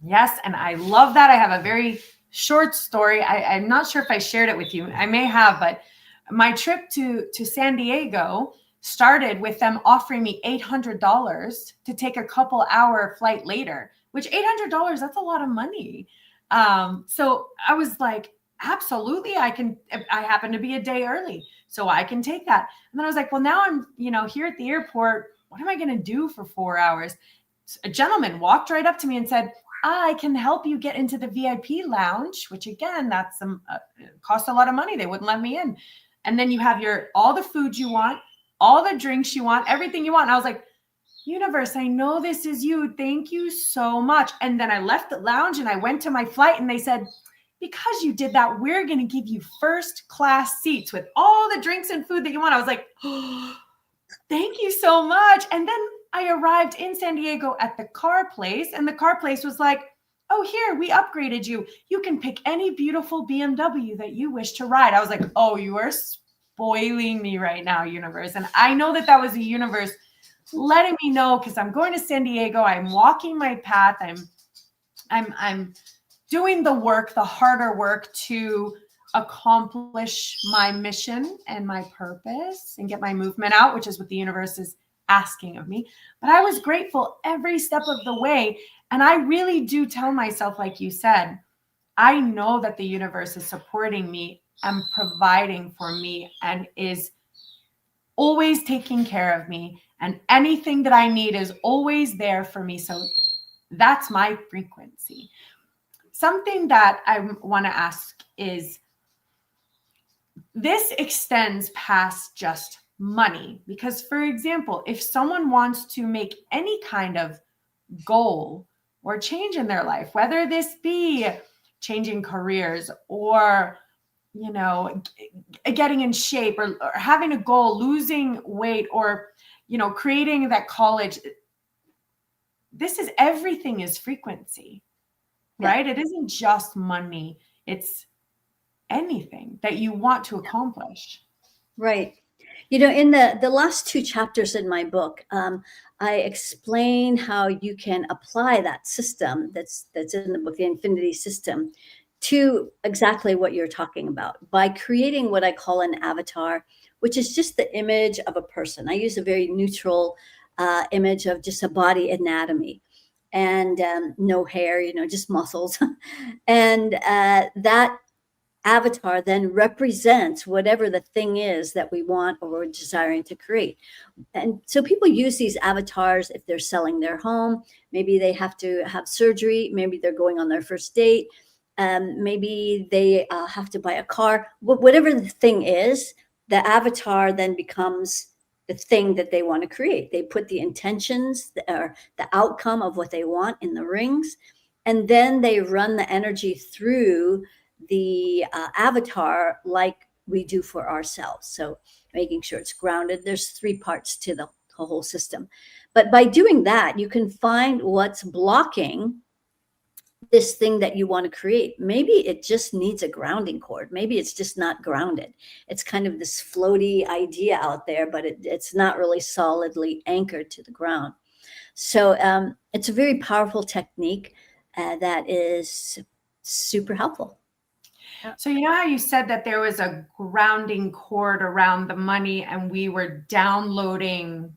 [SPEAKER 1] Yes. And I love that. I have a very short story. I'm not sure if I shared it with you. I may have, but my trip to San Diego started with them offering me $800 to take a couple hour flight later, which $800, that's a lot of money. So I was like, absolutely, I happen to be a day early, so I can take that. And then I was like, well, now I'm, here at the airport, what am I going to do for 4 hours? A gentleman walked right up to me and said, I can help you get into the VIP lounge, which again, that's costs a lot of money. They wouldn't let me in. And then you have all the food you want, all the drinks you want, everything you want. And I was like, universe, I know this is you. Thank you so much. And then I left the lounge and I went to my flight, and they said, because you did that, we're going to give you first class seats with all the drinks and food that you want. I was like, oh, thank you so much. And then I arrived in San Diego at the car place, and the car place was like, oh, here, we upgraded you. You can pick any beautiful BMW that you wish to ride. I was like, oh, you are spoiling me right now, universe. And I know that was the universe letting me know, because I'm going to San Diego. I'm walking my path. I'm doing the work, the harder work to accomplish my mission and my purpose and get my movement out, which is what the universe is asking of me. But I was grateful every step of the way. And I really do tell myself, like you said, I know that the universe is supporting me and providing for me and is always taking care of me. And anything that I need is always there for me. So that's my frequency. Something that I want to ask is, this extends past just money. Because, for example, if someone wants to make any kind of goal or change in their life, whether this be changing careers or, you know, getting in shape or having a goal, losing weight, or, you know, creating that college, everything is frequency, right? It isn't just money. It's anything that you want to accomplish.
[SPEAKER 2] Right. You know, in the last 2 chapters in my book, I explain how you can apply that system that's in the book, the infinity system, to exactly what you're talking about by creating what I call an avatar, which is just the image of a person. I use a very neutral image of just a body anatomy and no hair, you know, just muscles. And that avatar then represents whatever the thing is that we want or we're desiring to create. And so people use these avatars if they're selling their home. Maybe they have to have surgery. Maybe they're going on their first date. Maybe they have to buy a car. Whatever the thing is, the avatar then becomes the thing that they want to create. They put the intentions or the outcome of what they want in the rings, and then they run the energy through the avatar like we do for ourselves. So making sure it's grounded. There's 3 parts to the whole system. But by doing that, you can find what's blocking this thing that you want to create. Maybe it just needs a grounding cord. Maybe it's just not grounded. It's kind of this floaty idea out there, but it's not really solidly anchored to the ground. So it's a very powerful technique that is super helpful.
[SPEAKER 1] So you know how you said that there was a grounding cord around the money and we were downloading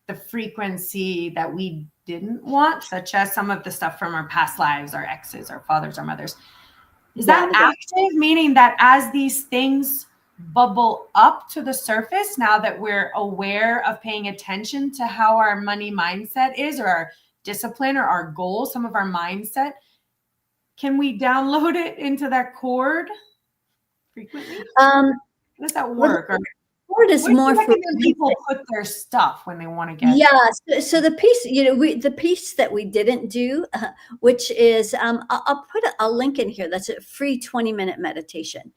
[SPEAKER 1] the frequency that we didn't want, such as some of the stuff from our past lives, our exes, our fathers, our mothers. Is that active, meaning that as these things bubble up to the surface, now that we're aware of paying attention to how our money mindset is, or our discipline or our goals, some of our mindset, can we download it into that cord frequently? How does that work?
[SPEAKER 2] Well, cord is more for
[SPEAKER 1] people put their stuff when they want to get.
[SPEAKER 2] Yeah. So the piece, you know, the piece that we didn't do, which is, I'll put a link in here. That's a free 20-minute meditation.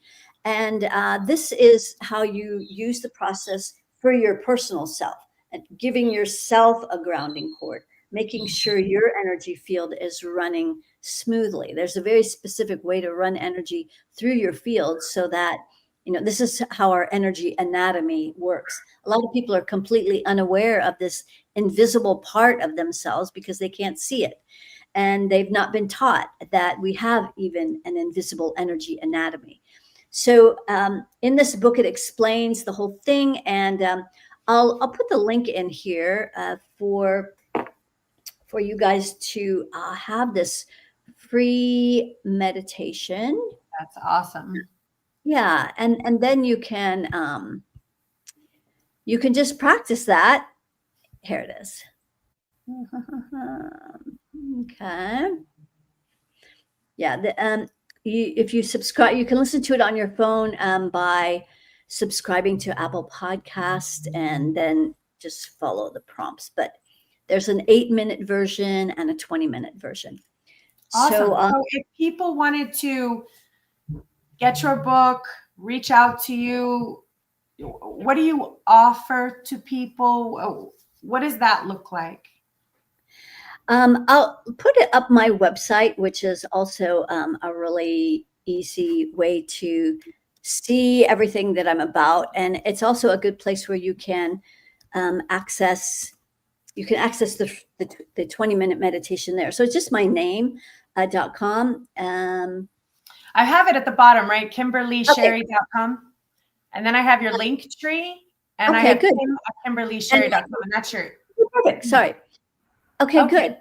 [SPEAKER 2] And this is how you use the process for your personal self and giving yourself a grounding cord, making sure your energy field is running smoothly. There's a very specific way to run energy through your field so that, you know, this is how our energy anatomy works. A lot of people are completely unaware of this invisible part of themselves because they can't see it. And they've not been taught that we have even an invisible energy anatomy. So in this book, it explains the whole thing. And I'll put the link in here for you guys to have this free meditation.
[SPEAKER 1] That's awesome.
[SPEAKER 2] Yeah, and then you can just practice that. Here it is. Okay. Yeah, if you subscribe, you can listen to it on your phone by subscribing to Apple Podcast and then just follow the prompts. But there's an 8-minute version and a 20-minute version.
[SPEAKER 1] Awesome. So if people wanted to get your book, reach out to you, what do you offer to people? What does that look like?
[SPEAKER 2] I'll put it up my website, which is also a really easy way to see everything that I'm about. And it's also a good place where you can access the 20-minute meditation there. So it's just my name, .com.
[SPEAKER 1] I have it at the bottom, right? KimberlySherry.com. And then I have your link tree, and I
[SPEAKER 2] Okay,
[SPEAKER 1] have
[SPEAKER 2] good.
[SPEAKER 1] Kim at KimberlySherry.com, and that's your.
[SPEAKER 2] Perfect. Sorry. Okay, good.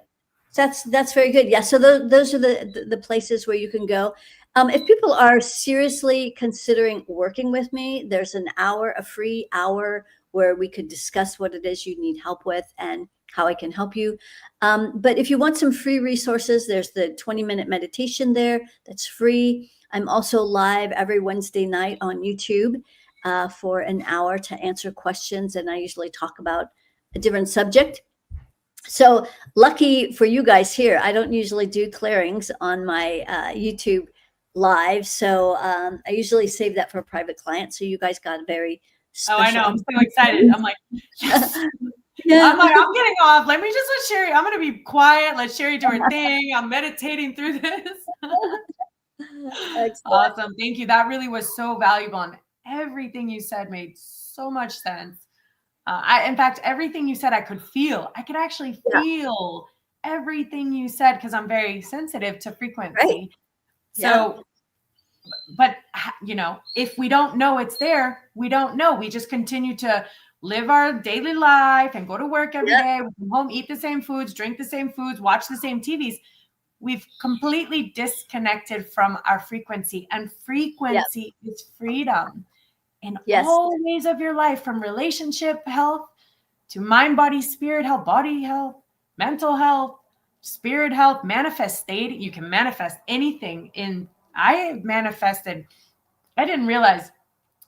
[SPEAKER 2] That's very good. Yeah. So those are the places where you can go. If people are seriously considering working with me, there's a free hour where we could discuss what it is you need help with and how I can help you. But if you want some free resources, there's the 20-minute meditation there. That's free. I'm also live every Wednesday night on YouTube for an hour to answer questions. And I usually talk about a different subject. So lucky for you guys here, I don't usually do clearings on my YouTube live. So I usually save that for a private client. So you guys got a very special.
[SPEAKER 1] Oh, I know. I'm so excited. I'm like, yes.
[SPEAKER 2] Yeah.
[SPEAKER 1] I'm like, I'm getting off. Let me just let Sherry. I'm going to be quiet. Let Sherry do her thing. I'm meditating through this. Awesome. Thank you. That really was so valuable. And everything you said made so much sense. In fact, everything you said, I could feel. I could actually feel everything you said because I'm very sensitive to frequency.
[SPEAKER 2] Right.
[SPEAKER 1] So, but if we don't know it's there, we don't know. We just continue to live our daily life and go to work every day. We come home, eat the same foods, drink the same foods, watch the same TVs. We've completely disconnected from our frequency, and frequency is freedom. In all ways of your life, from relationship health to mind, body, spirit health, body health, mental health, spirit health, manifesting. You can manifest anything. I didn't realize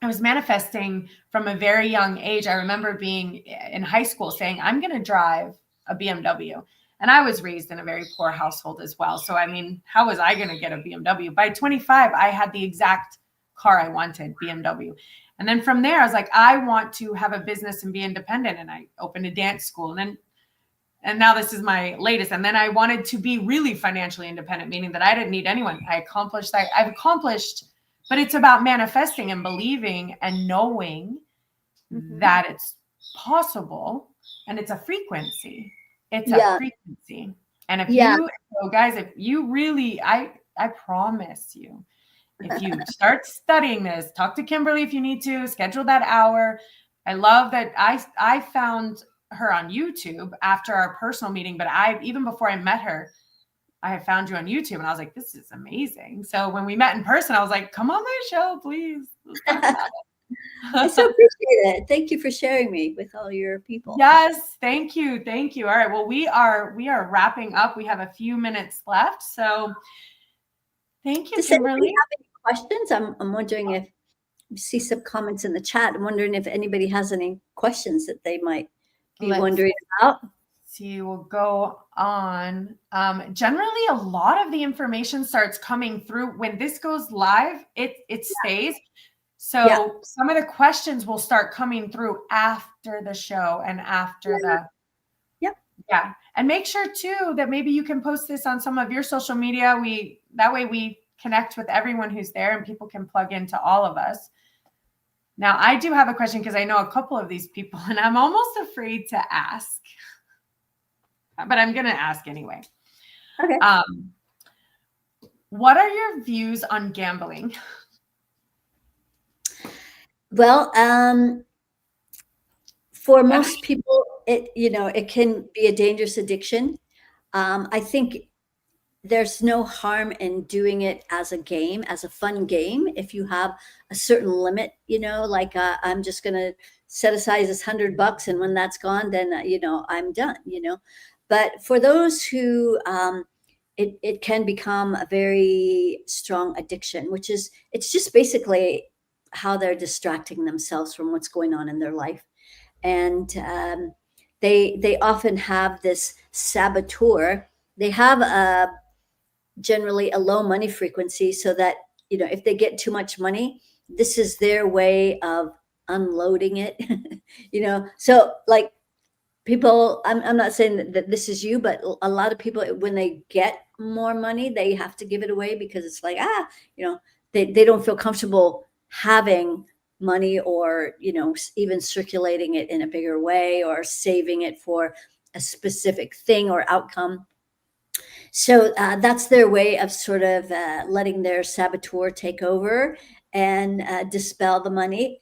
[SPEAKER 1] I was manifesting from a very young age. I remember being in high school saying, I'm going to drive a BMW. And I was raised in a very poor household as well. So, I mean, how was I going to get a BMW? By 25, I had the exact car I wanted, BMW. And then from there, I was like, I want to have a business and be independent. And I opened a dance school. And now this is my latest. And then I wanted to be really financially independent, meaning that I didn't need anyone. I accomplished that. I've accomplished, but it's about manifesting and believing and knowing that it's possible. And it's a frequency. It's a frequency. And guys, if you really, I promise you, if you start studying this, talk to Kimberly if you need to, schedule that hour. I love that I found her on YouTube after our personal meeting, but even before I met her, I had found you on YouTube and I was like, this is amazing. So when we met in person, I was like, come on my show, please.
[SPEAKER 2] I so appreciate it. Thank you for sharing me with all your people.
[SPEAKER 1] Yes, thank you. Thank you. All right. Well, we are wrapping up. We have a few minutes left. So thank you, Kimberly.
[SPEAKER 2] Have any questions? I'm wondering if you see some comments in the chat. I'm wondering if anybody has any questions that they might be wondering about.
[SPEAKER 1] See, we'll go on. Generally, a lot of the information starts coming through when this goes live. It stays. So some of the questions will start coming through after the show and after and make sure too that maybe you can post this on some of your social media. That way we connect with everyone who's there and people can plug into all of us. Now, I do have a question because I know a couple of these people and I'm almost afraid to ask, but I'm going to ask anyway.
[SPEAKER 2] Okay.
[SPEAKER 1] What are your views on gambling?
[SPEAKER 2] Well, for most people, it can be a dangerous addiction. I think there's no harm in doing it as a game, as a fun game. If you have a certain limit, like I'm just going to set aside this $100, and when that's gone, then I'm done. But for those who it can become a very strong addiction, it's just basically how they're distracting themselves from what's going on in their life. And they often have this saboteur. They have generally a low money frequency, so that, if they get too much money, this is their way of unloading it. So like people, I'm not saying that this is you, but a lot of people, when they get more money, they have to give it away because it's like, they don't feel comfortable having money, or even circulating it in a bigger way, or saving it for a specific thing or outcome. So that's their way of sort of letting their saboteur take over and dispel the money.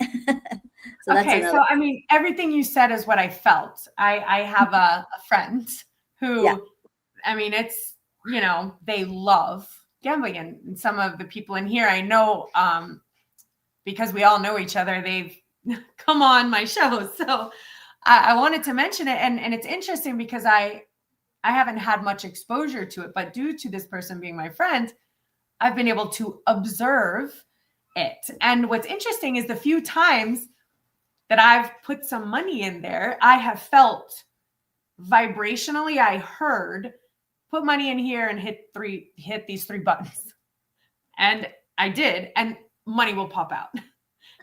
[SPEAKER 2] So that's
[SPEAKER 1] Okay,
[SPEAKER 2] another.
[SPEAKER 1] so I mean, everything you said is what I felt. I have a friend
[SPEAKER 2] Yeah.
[SPEAKER 1] who, I mean, it's, they love gambling. And some of the people in here I know, because we all know each other, they've come on my show. So I wanted to mention it. And it's interesting because I haven't had much exposure to it, but due to this person being my friend, I've been able to observe it. And what's interesting is the few times that I've put some money in there, I have felt vibrationally, I heard, put money in here and hit these three buttons. And I did, and money will pop out.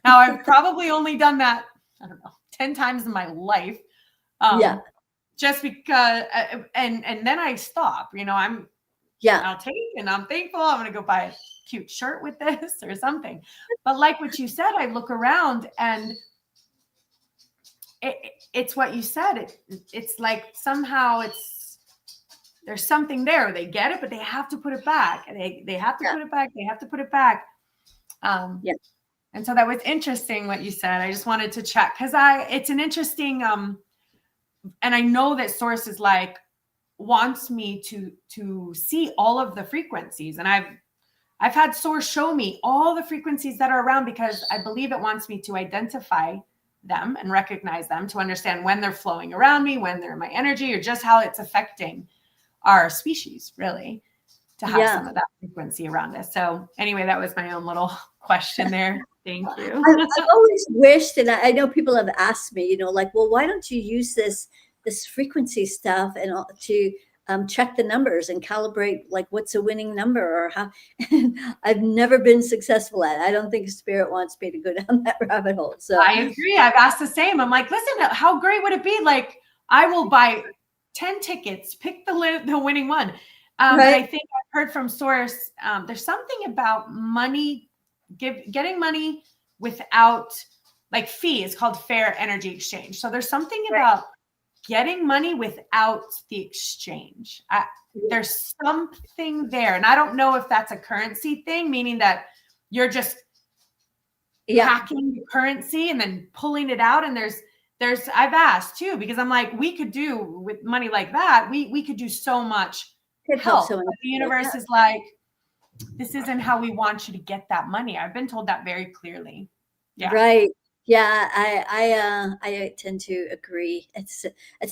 [SPEAKER 1] Now, I've probably only done that, I don't know, 10 times in my life.
[SPEAKER 2] Yeah.
[SPEAKER 1] Just because, and then I stop, I'll take, and I'm thankful. I'm going to go buy a cute shirt with this or something. But like what you said, I look around and it's what you said. It's like somehow there's something there. They get it, but they have to put it back. They have to put it back. They have to put it back.
[SPEAKER 2] Yeah.
[SPEAKER 1] And so that was interesting what you said. I just wanted to check because it's an interesting, and I know that Source is like wants me to see all of the frequencies, and I've had Source show me all the frequencies that are around because I believe it wants me to identify them and recognize them to understand when they're flowing around me, when they're in my energy, or just how it's affecting our species, really, to have some of that frequency around us. So anyway, that was my own little question there. Thank you.
[SPEAKER 2] I've always wished, and I know people have asked me, like, well, why don't you use this frequency stuff and to check the numbers and calibrate, like what's a winning number or how. I've never been successful at it. I don't think Spirit wants me to go down that rabbit hole. So
[SPEAKER 1] I agree. I've asked the same. I'm like, listen, how great would it be? Like, I will buy 10 tickets, pick the winning one. But I think I've heard from Source, there's something about money, getting money without like fee is called fair energy exchange. So there's something about getting money without the exchange. There's something there. And I don't know if that's a currency thing, meaning that you're just hacking the currency and then pulling it out. And I've asked too, because I'm like, we could do with money like that. We could do so much help. But the universe is like, this isn't how we want you to get that money. I've been told that very clearly. Yeah.
[SPEAKER 2] Right. Yeah, I tend to agree. It's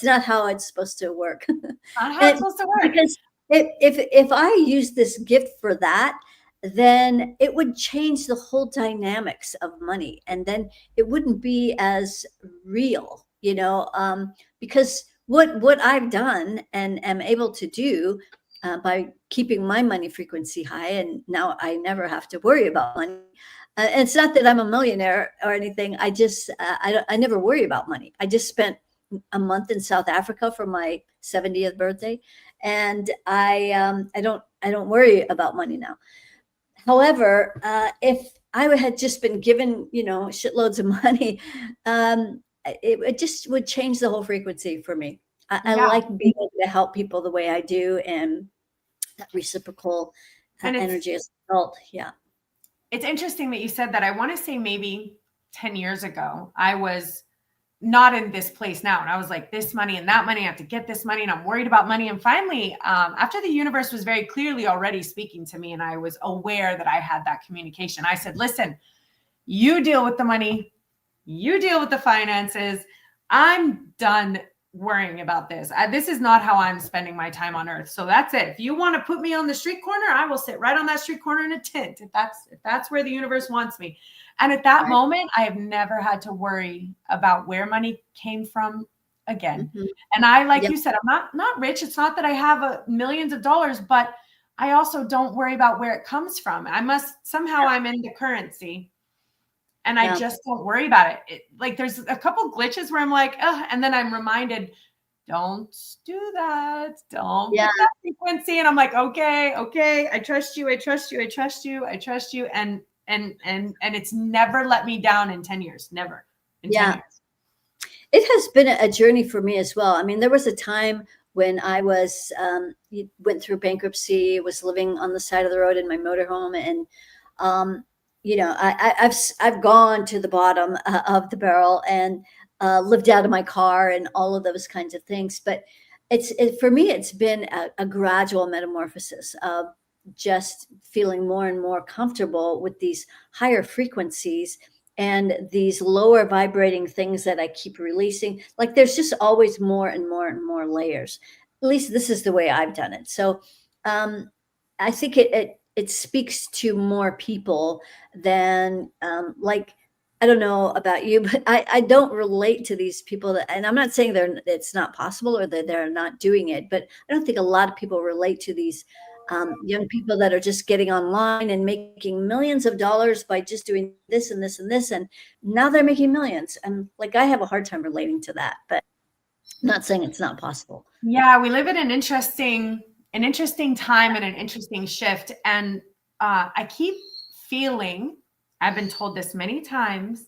[SPEAKER 2] not how it's supposed to work.
[SPEAKER 1] Not how it's supposed to work.
[SPEAKER 2] Because if I use this gift for that, then it would change the whole dynamics of money, and then it wouldn't be as real, because what I've done and am able to do by keeping my money frequency high, and now I never have to worry about money. And it's not that I'm a millionaire or anything. I just I never worry about money. I just spent a month in South Africa for my 70th birthday, and I don't worry about money now. However, if I had just been given shitloads of money, it just would change the whole frequency for me. I like being able to help people the way I do, and that reciprocal energy as a result. Yeah.
[SPEAKER 1] It's interesting that you said that. I want to say maybe 10 years ago, I was not in this place now. And I was like, this money and that money, I have to get this money and I'm worried about money. And finally, after the universe was very clearly already speaking to me and I was aware that I had that communication, I said, listen, you deal with the money, you deal with the finances. I'm done worrying about this. This is not how I'm spending my time on earth. So that's it. If you want to put me on the street corner, I will sit right on that street corner in a tent. If that's where the universe wants me. And at that moment, I have never had to worry about where money came from again. Mm-hmm. And I, like you said, I'm not rich. It's not that I have millions of dollars, but I also don't worry about where it comes from. Somehow I'm in the currency. And I just don't worry about it. Like there's a couple glitches where I'm like, and then I'm reminded, don't do that. Don't get that frequency. And I'm like, okay. I trust you. And it's never let me down in 10 years. Never. In 10 years.
[SPEAKER 2] It has been a journey for me as well. I mean, there was a time when I was went through bankruptcy, was living on the side of the road in my motorhome, and I've gone to the bottom of the barrel and lived out of my car and all of those kinds of things. But for me, it's been a gradual metamorphosis of just feeling more and more comfortable with these higher frequencies and these lower vibrating things that I keep releasing. Like there's just always more and more and more layers. At least this is the way I've done it. So I think it speaks to more people than like, I don't know about you, but I don't relate to these people that, and I'm not saying it's not possible or that they're not doing it, but I don't think a lot of people relate to these young people that are just getting online and making millions of dollars by just doing this and this and this, and now they're making millions. And like, I have a hard time relating to that, but I'm not saying it's not possible.
[SPEAKER 1] Yeah, we live in an interesting time and an interesting shift. And I keep feeling, I've been told this many times,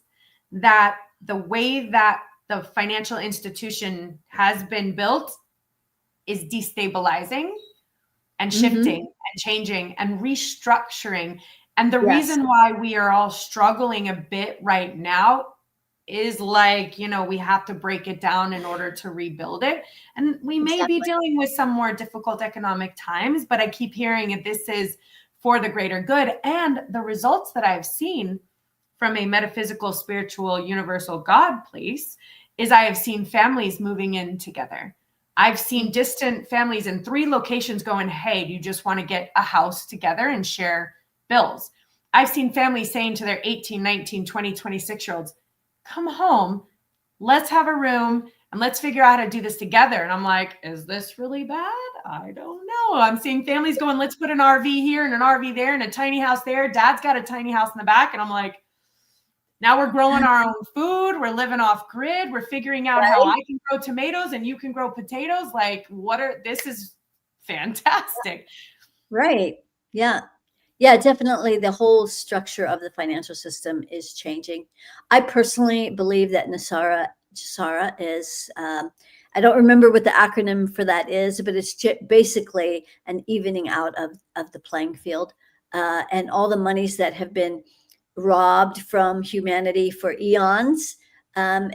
[SPEAKER 1] that the way that the financial institution has been built is destabilizing and shifting and changing and restructuring. And the reason why we are all struggling a bit right now is like, we have to break it down in order to rebuild it. And we may be dealing with some more difficult economic times, but I keep hearing that this is for the greater good. And the results that I've seen from a metaphysical, spiritual, universal God place is I have seen families moving in together. I've seen distant families in 3 locations going, hey, do you just want to get a house together and share bills? I've seen families saying to their 18, 19, 20, 26-year-olds, come home, let's have a room and let's figure out how to do this together. And I'm like, is this really bad? I don't know. I'm seeing families going, let's put an RV here and an RV there and a tiny house there. Dad's got a tiny house in the back. And I'm like, now we're growing our own food. We're living off grid. We're figuring out how I can grow tomatoes and you can grow potatoes. Like, this is fantastic.
[SPEAKER 2] Right. Yeah. Yeah, definitely. The whole structure of the financial system is changing. I personally believe that Nasara is, I don't remember what the acronym for that is, but it's basically an evening out of the playing field. And all the monies that have been robbed from humanity for eons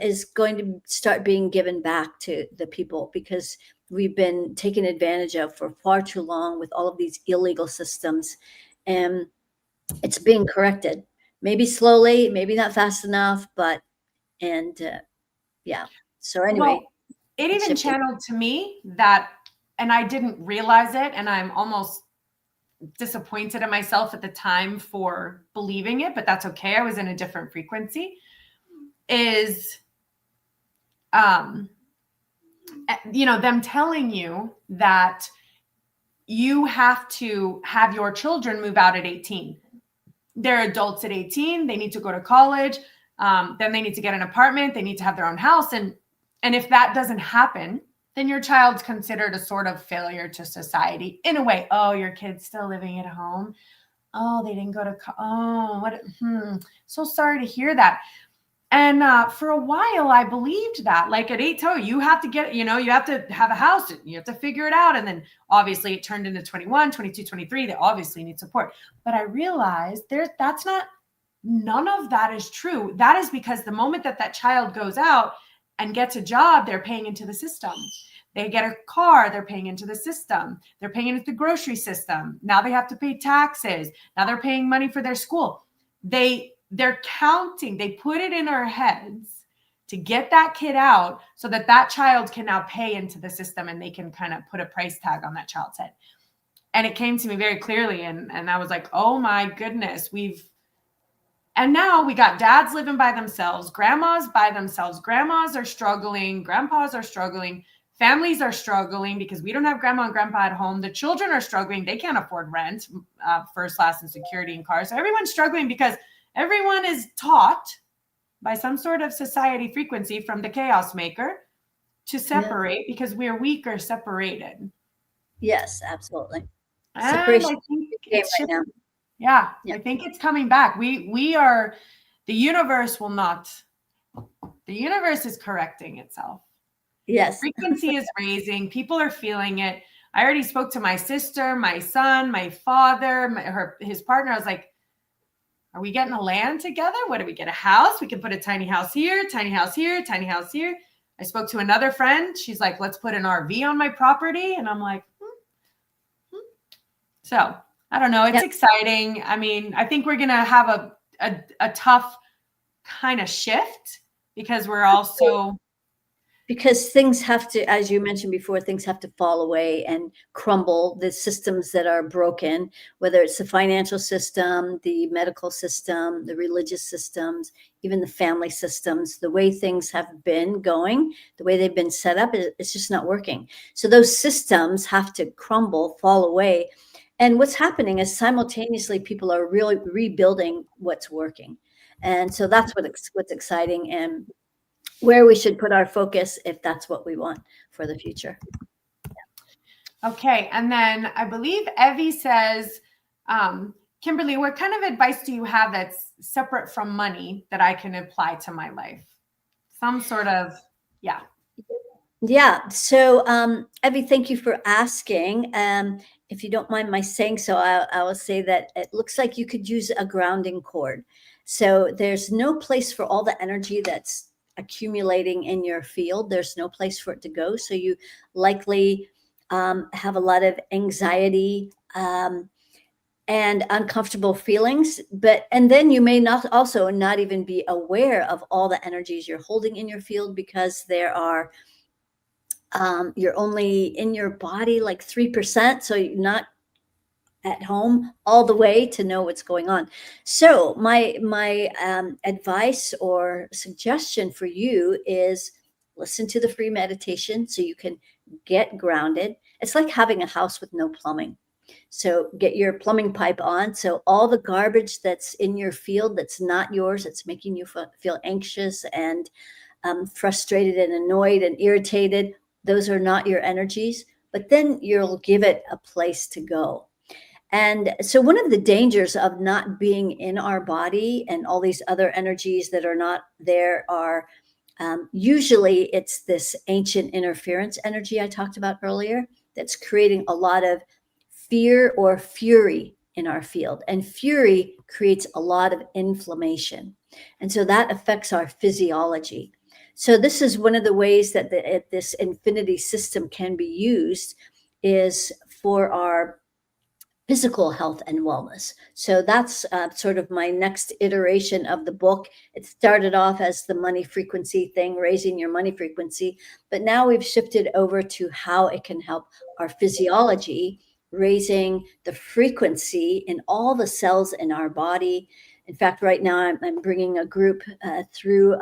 [SPEAKER 2] is going to start being given back to the people, because we've been taken advantage of for far too long with all of these illegal systems. And it's being corrected, maybe slowly, maybe not fast enough, but yeah. So anyway,
[SPEAKER 1] well, it even channeled to me that, and I didn't realize it, and I'm almost disappointed in myself at the time for believing it, but that's okay. I was in a different frequency. Is them telling you that you have to have your children move out at 18. They're adults at 18. They need to go to college. Then they need to get an apartment. They need to have their own house. And if that doesn't happen, then your child's considered a sort of failure to society in a way. Oh, your kid's still living at home. Oh, they didn't go to, so sorry to hear that. And for a while, I believed that. Like at 18, you have to get, you have to have a house. You have to figure it out. And then obviously it turned into 21, 22, 23. They obviously need support. But I realized none of that is true. That is because the moment that child goes out and gets a job, they're paying into the system. They get a car, they're paying into the system. They're paying into the grocery system. Now they have to pay taxes. Now they're paying money for their school. They're counting, they put it in our heads to get that kid out so that child can now pay into the system, and they can kind of put a price tag on that child's head. And it came to me very clearly. And I was like, oh my goodness, and now we got dads living by themselves, grandmas by themselves. Grandmas are struggling. Grandpas are struggling. Families are struggling because we don't have grandma and grandpa at home. The children are struggling. They can't afford rent, first class and security and cars. So everyone's struggling because everyone is taught by some sort of society frequency from the chaos maker to separate because we are weak or separated.
[SPEAKER 2] Yes, absolutely.
[SPEAKER 1] And I think it's right now. Yeah, I think it's coming back. We are, the universe is correcting itself.
[SPEAKER 2] Yes.
[SPEAKER 1] Frequency is raising. People are feeling it. I already spoke to my sister, my son, my father, his partner. I was like, are we getting a land together? What do we get? A house? We can put a tiny house here, tiny house here, tiny house here. I spoke to another friend. She's like, let's put an RV on my property. And I'm like, So I don't know. It's exciting. I mean, I think we're going to have a tough kind of shift because we're also.
[SPEAKER 2] Because things have to, as you mentioned before, things have to fall away and crumble. The systems that are broken, whether it's the financial system, the medical system, the religious systems, even the family systems, the way things have been going, the way they've been set up, it's just not working. So those systems have to crumble, fall away. And what's happening is simultaneously people are really rebuilding what's working. And so that's what's exciting, and where we should put our focus if that's what we want for the future.
[SPEAKER 1] Okay. And then I believe Evie says, Kimberly, what kind of advice do you have that's separate from money that I can apply to my life? Some sort of, yeah.
[SPEAKER 2] Yeah. So, Evie, thank you for asking. If you don't mind my saying so, I will say that it looks like you could use a grounding cord. So there's no place for all the energy that's accumulating in your field. There's no place for it to go. So you likely have a lot of anxiety and uncomfortable feelings, and then you may not even be aware of all the energies you're holding in your field, because there are you're only in your body like 3%, so you're not at home all the way to know what's going on. So my advice or suggestion for you is listen to the free meditation so you can get grounded. It's like having a house with no plumbing. So get your plumbing pipe on. So all the garbage that's in your field that's not yours, it's making you feel anxious and frustrated and annoyed and irritated, those are not your energies, but then you'll give it a place to go. And so one of the dangers of not being in our body and all these other energies that are not there are usually it's this ancient interference energy I talked about earlier that's creating a lot of fear or fury in our field. And fury creates a lot of inflammation. And so that affects our physiology. So this is one of the ways that this infinity system can be used, is for our physical health and wellness. So that's sort of my next iteration of the book. It started off as the money frequency thing, raising your money frequency, but now we've shifted over to how it can help our physiology, raising the frequency in all the cells in our body. In fact, right now I'm bringing a group through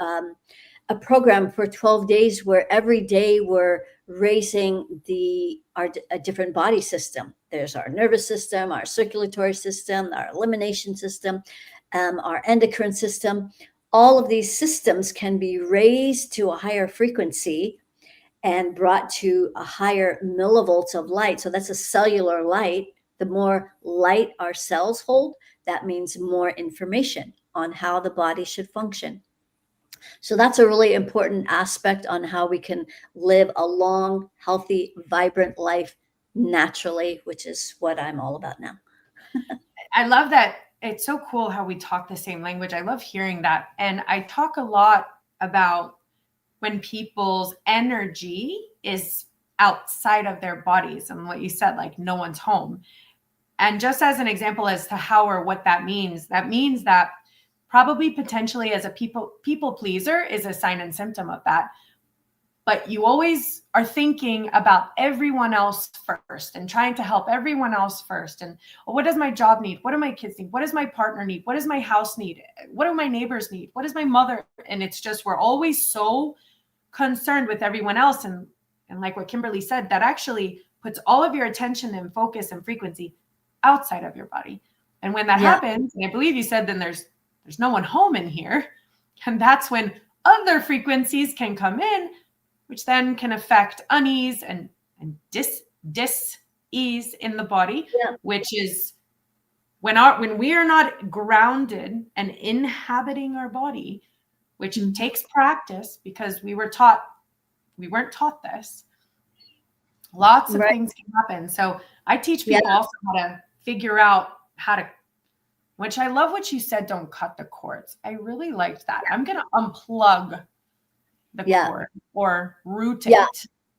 [SPEAKER 2] a program for 12 days where every day we're raising a different body system. There's our nervous system, our circulatory system, our elimination system, our endocrine system. All of these systems can be raised to a higher frequency and brought to a higher millivolts of light. So that's a cellular light. The more light our cells hold, that means more information on how the body should function. So that's a really important aspect on how we can live a long, healthy, vibrant life naturally, which is what I'm all about now.
[SPEAKER 1] I love that. It's so cool how we talk the same language. I love hearing that. And I talk a lot about when people's energy is outside of their bodies, and what you said, like no one's home. And just as an example as to how or what that means that probably potentially as a people pleaser is a sign and symptom of that. But you always are thinking about everyone else first and trying to help everyone else first. And what does my job need? What do my kids need? What does my partner need? What does my house need? What do my neighbors need? What does my mother? And it's just, we're always so concerned with everyone else. And like what Kimberly said, that actually puts all of your attention and focus and frequency outside of your body. And when that happens, and I believe you said, then there's no one home in here. And that's when other frequencies can come in, which then can affect unease and dis-ease in the body, which is when we are not grounded and inhabiting our body, which takes practice, because we were taught we weren't taught this. Lots of
[SPEAKER 2] Right.
[SPEAKER 1] things can happen. So I teach
[SPEAKER 2] Yeah.
[SPEAKER 1] people also how to figure out how to, which I love what you said, don't cut the cords. I really liked that. I'm going to unplug the cord or root it.
[SPEAKER 2] Yeah.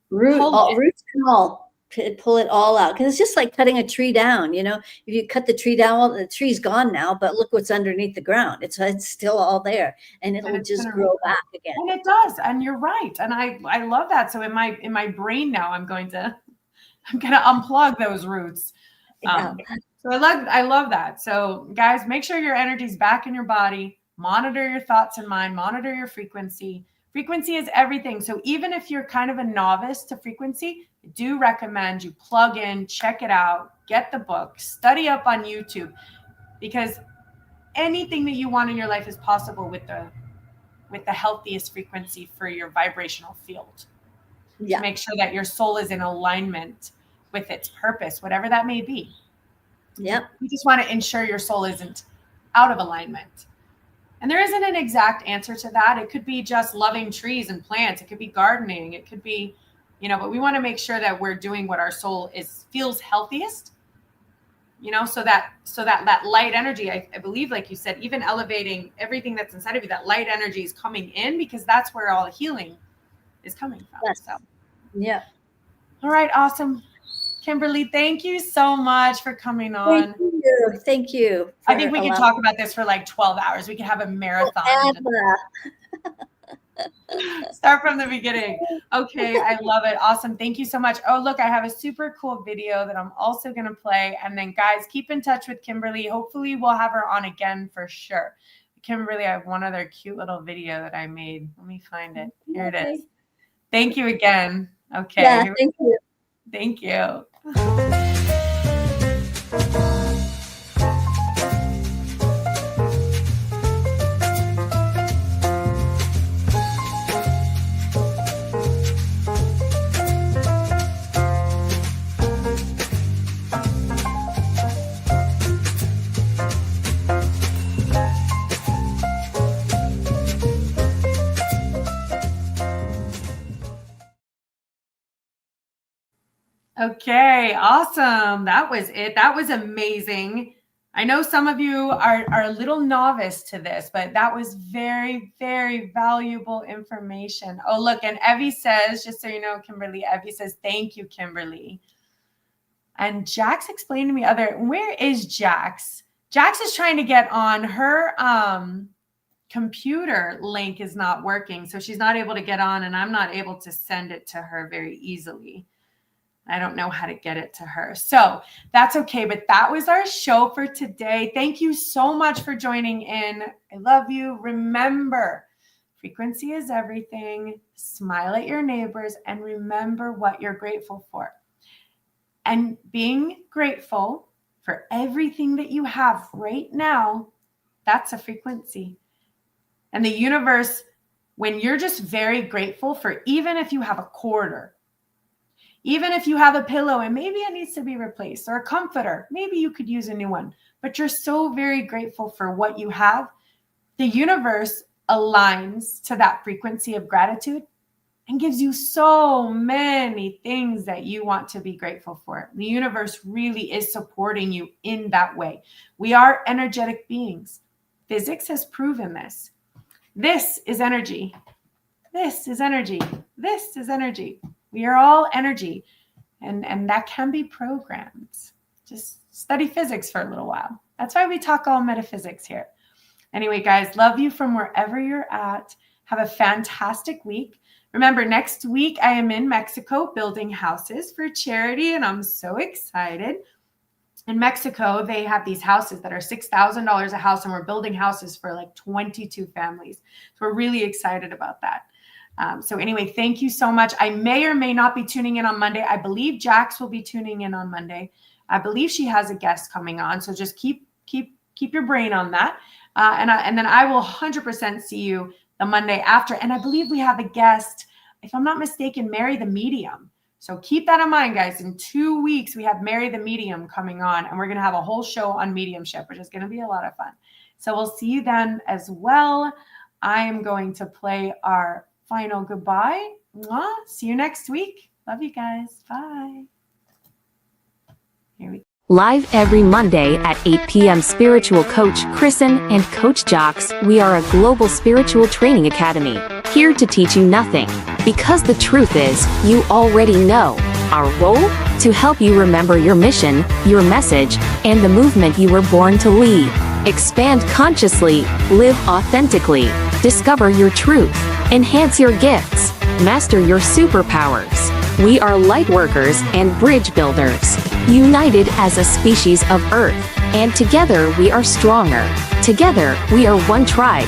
[SPEAKER 1] Pull it.
[SPEAKER 2] Roots and all, pull it all out. Because it's just like cutting a tree down, you know. If you cut the tree down, well, the tree's gone now, but look what's underneath the ground. It's still all there, and it'll just grow back again.
[SPEAKER 1] And it does. And you're right. And I love that. So in my brain now, I'm gonna unplug those roots. So I love that. So guys, make sure your energy's back in your body. Monitor your thoughts and mind. Monitor your frequency. Frequency is everything. So even if you're kind of a novice to frequency, I do recommend you plug in, check it out, get the book, study up on YouTube, because anything that you want in your life is possible with the healthiest frequency for your vibrational field. To make sure that your soul is in alignment with its purpose, whatever that may be.
[SPEAKER 2] Yep.
[SPEAKER 1] You just want to ensure your soul isn't out of alignment. And there isn't an exact answer to that. It could be just loving trees and plants. It could be gardening. It could be, but we want to make sure that we're doing what our soul feels healthiest, so that light energy, I believe, like you said, even elevating everything that's inside of you, that light energy is coming in, because that's where all the healing is coming from.
[SPEAKER 2] Yes.
[SPEAKER 1] So,
[SPEAKER 2] yeah.
[SPEAKER 1] All right. Awesome. Kimberly, thank you so much for coming on.
[SPEAKER 2] Thank you.
[SPEAKER 1] I think we could talk about this for like 12 hours. We could have a marathon. Start from the beginning. Okay, I love it. Awesome. Thank you so much. Oh, look, I have a super cool video that I'm also going to play. And then guys, keep in touch with Kimberly. Hopefully we'll have her on again for sure. Kimberly, I have one other cute little video that I made. Let me find it. Here it is. Thank you again. Okay.
[SPEAKER 2] Yeah, thank you.
[SPEAKER 1] Thank you. Okay, awesome. That was it. That was amazing. I know some of you are a little novice to this, but that was very, very valuable information. Oh, look, and Evie says, just so you know, Kimberly, Evie says, thank you, Kimberly. And Jax explained to me where is Jax? Jax is trying to get on her computer link is not working. So she's not able to get on, and I'm not able to send it to her very easily. I don't know how to get it to her. So that's okay. But that was our show for today. Thank you so much for joining in. I love you. Remember, frequency is everything. Smile at your neighbors and remember what you're grateful for. And being grateful for everything that you have right now, that's a frequency. And the universe, when you're just very grateful for, even if you have a quarter, even if you have a pillow and maybe it needs to be replaced, or a comforter, maybe you could use a new one, but you're so very grateful for what you have, the universe aligns to that frequency of gratitude and gives you so many things that you want to be grateful for. The universe really is supporting you in that way. We are energetic beings. Physics has proven this. This is energy. This is energy. This is energy. We are all energy, and that can be programmed. Just study physics for a little while. That's why we talk all metaphysics here. Anyway, guys, love you from wherever you're at. Have a fantastic week. Remember, next week I am in Mexico building houses for charity, and I'm so excited. In Mexico, they have these houses that are $6,000 a house, and we're building houses for like 22 families. So we're really excited about that. So anyway, thank you so much. I may or may not be tuning in on Monday. I believe Jax will be tuning in on Monday. I believe she has a guest coming on. So just keep your brain on that. And then I will 100% see you the Monday after. And I believe we have a guest, if I'm not mistaken, Mary the Medium. So keep that in mind, guys. In 2 weeks, we have Mary the Medium coming on, and we're going to have a whole show on mediumship, which is going to be a lot of fun. So we'll see you then as well. I am going to play our final goodbye Mwah. See you next week. Love you guys. Bye. Here we go.
[SPEAKER 3] Live every Monday at 8 p.m. Spiritual Coach Kristen and Coach Jocks. We are a global spiritual training academy, here to teach you nothing, because the truth is, you already know. Our role? To help you remember your mission, your message, and the movement you were born to lead. Expand consciously, live authentically, discover your truth, enhance your gifts, master your superpowers. We are light workers and bridge builders, united as a species of Earth, and together we are stronger. Together we are one tribe.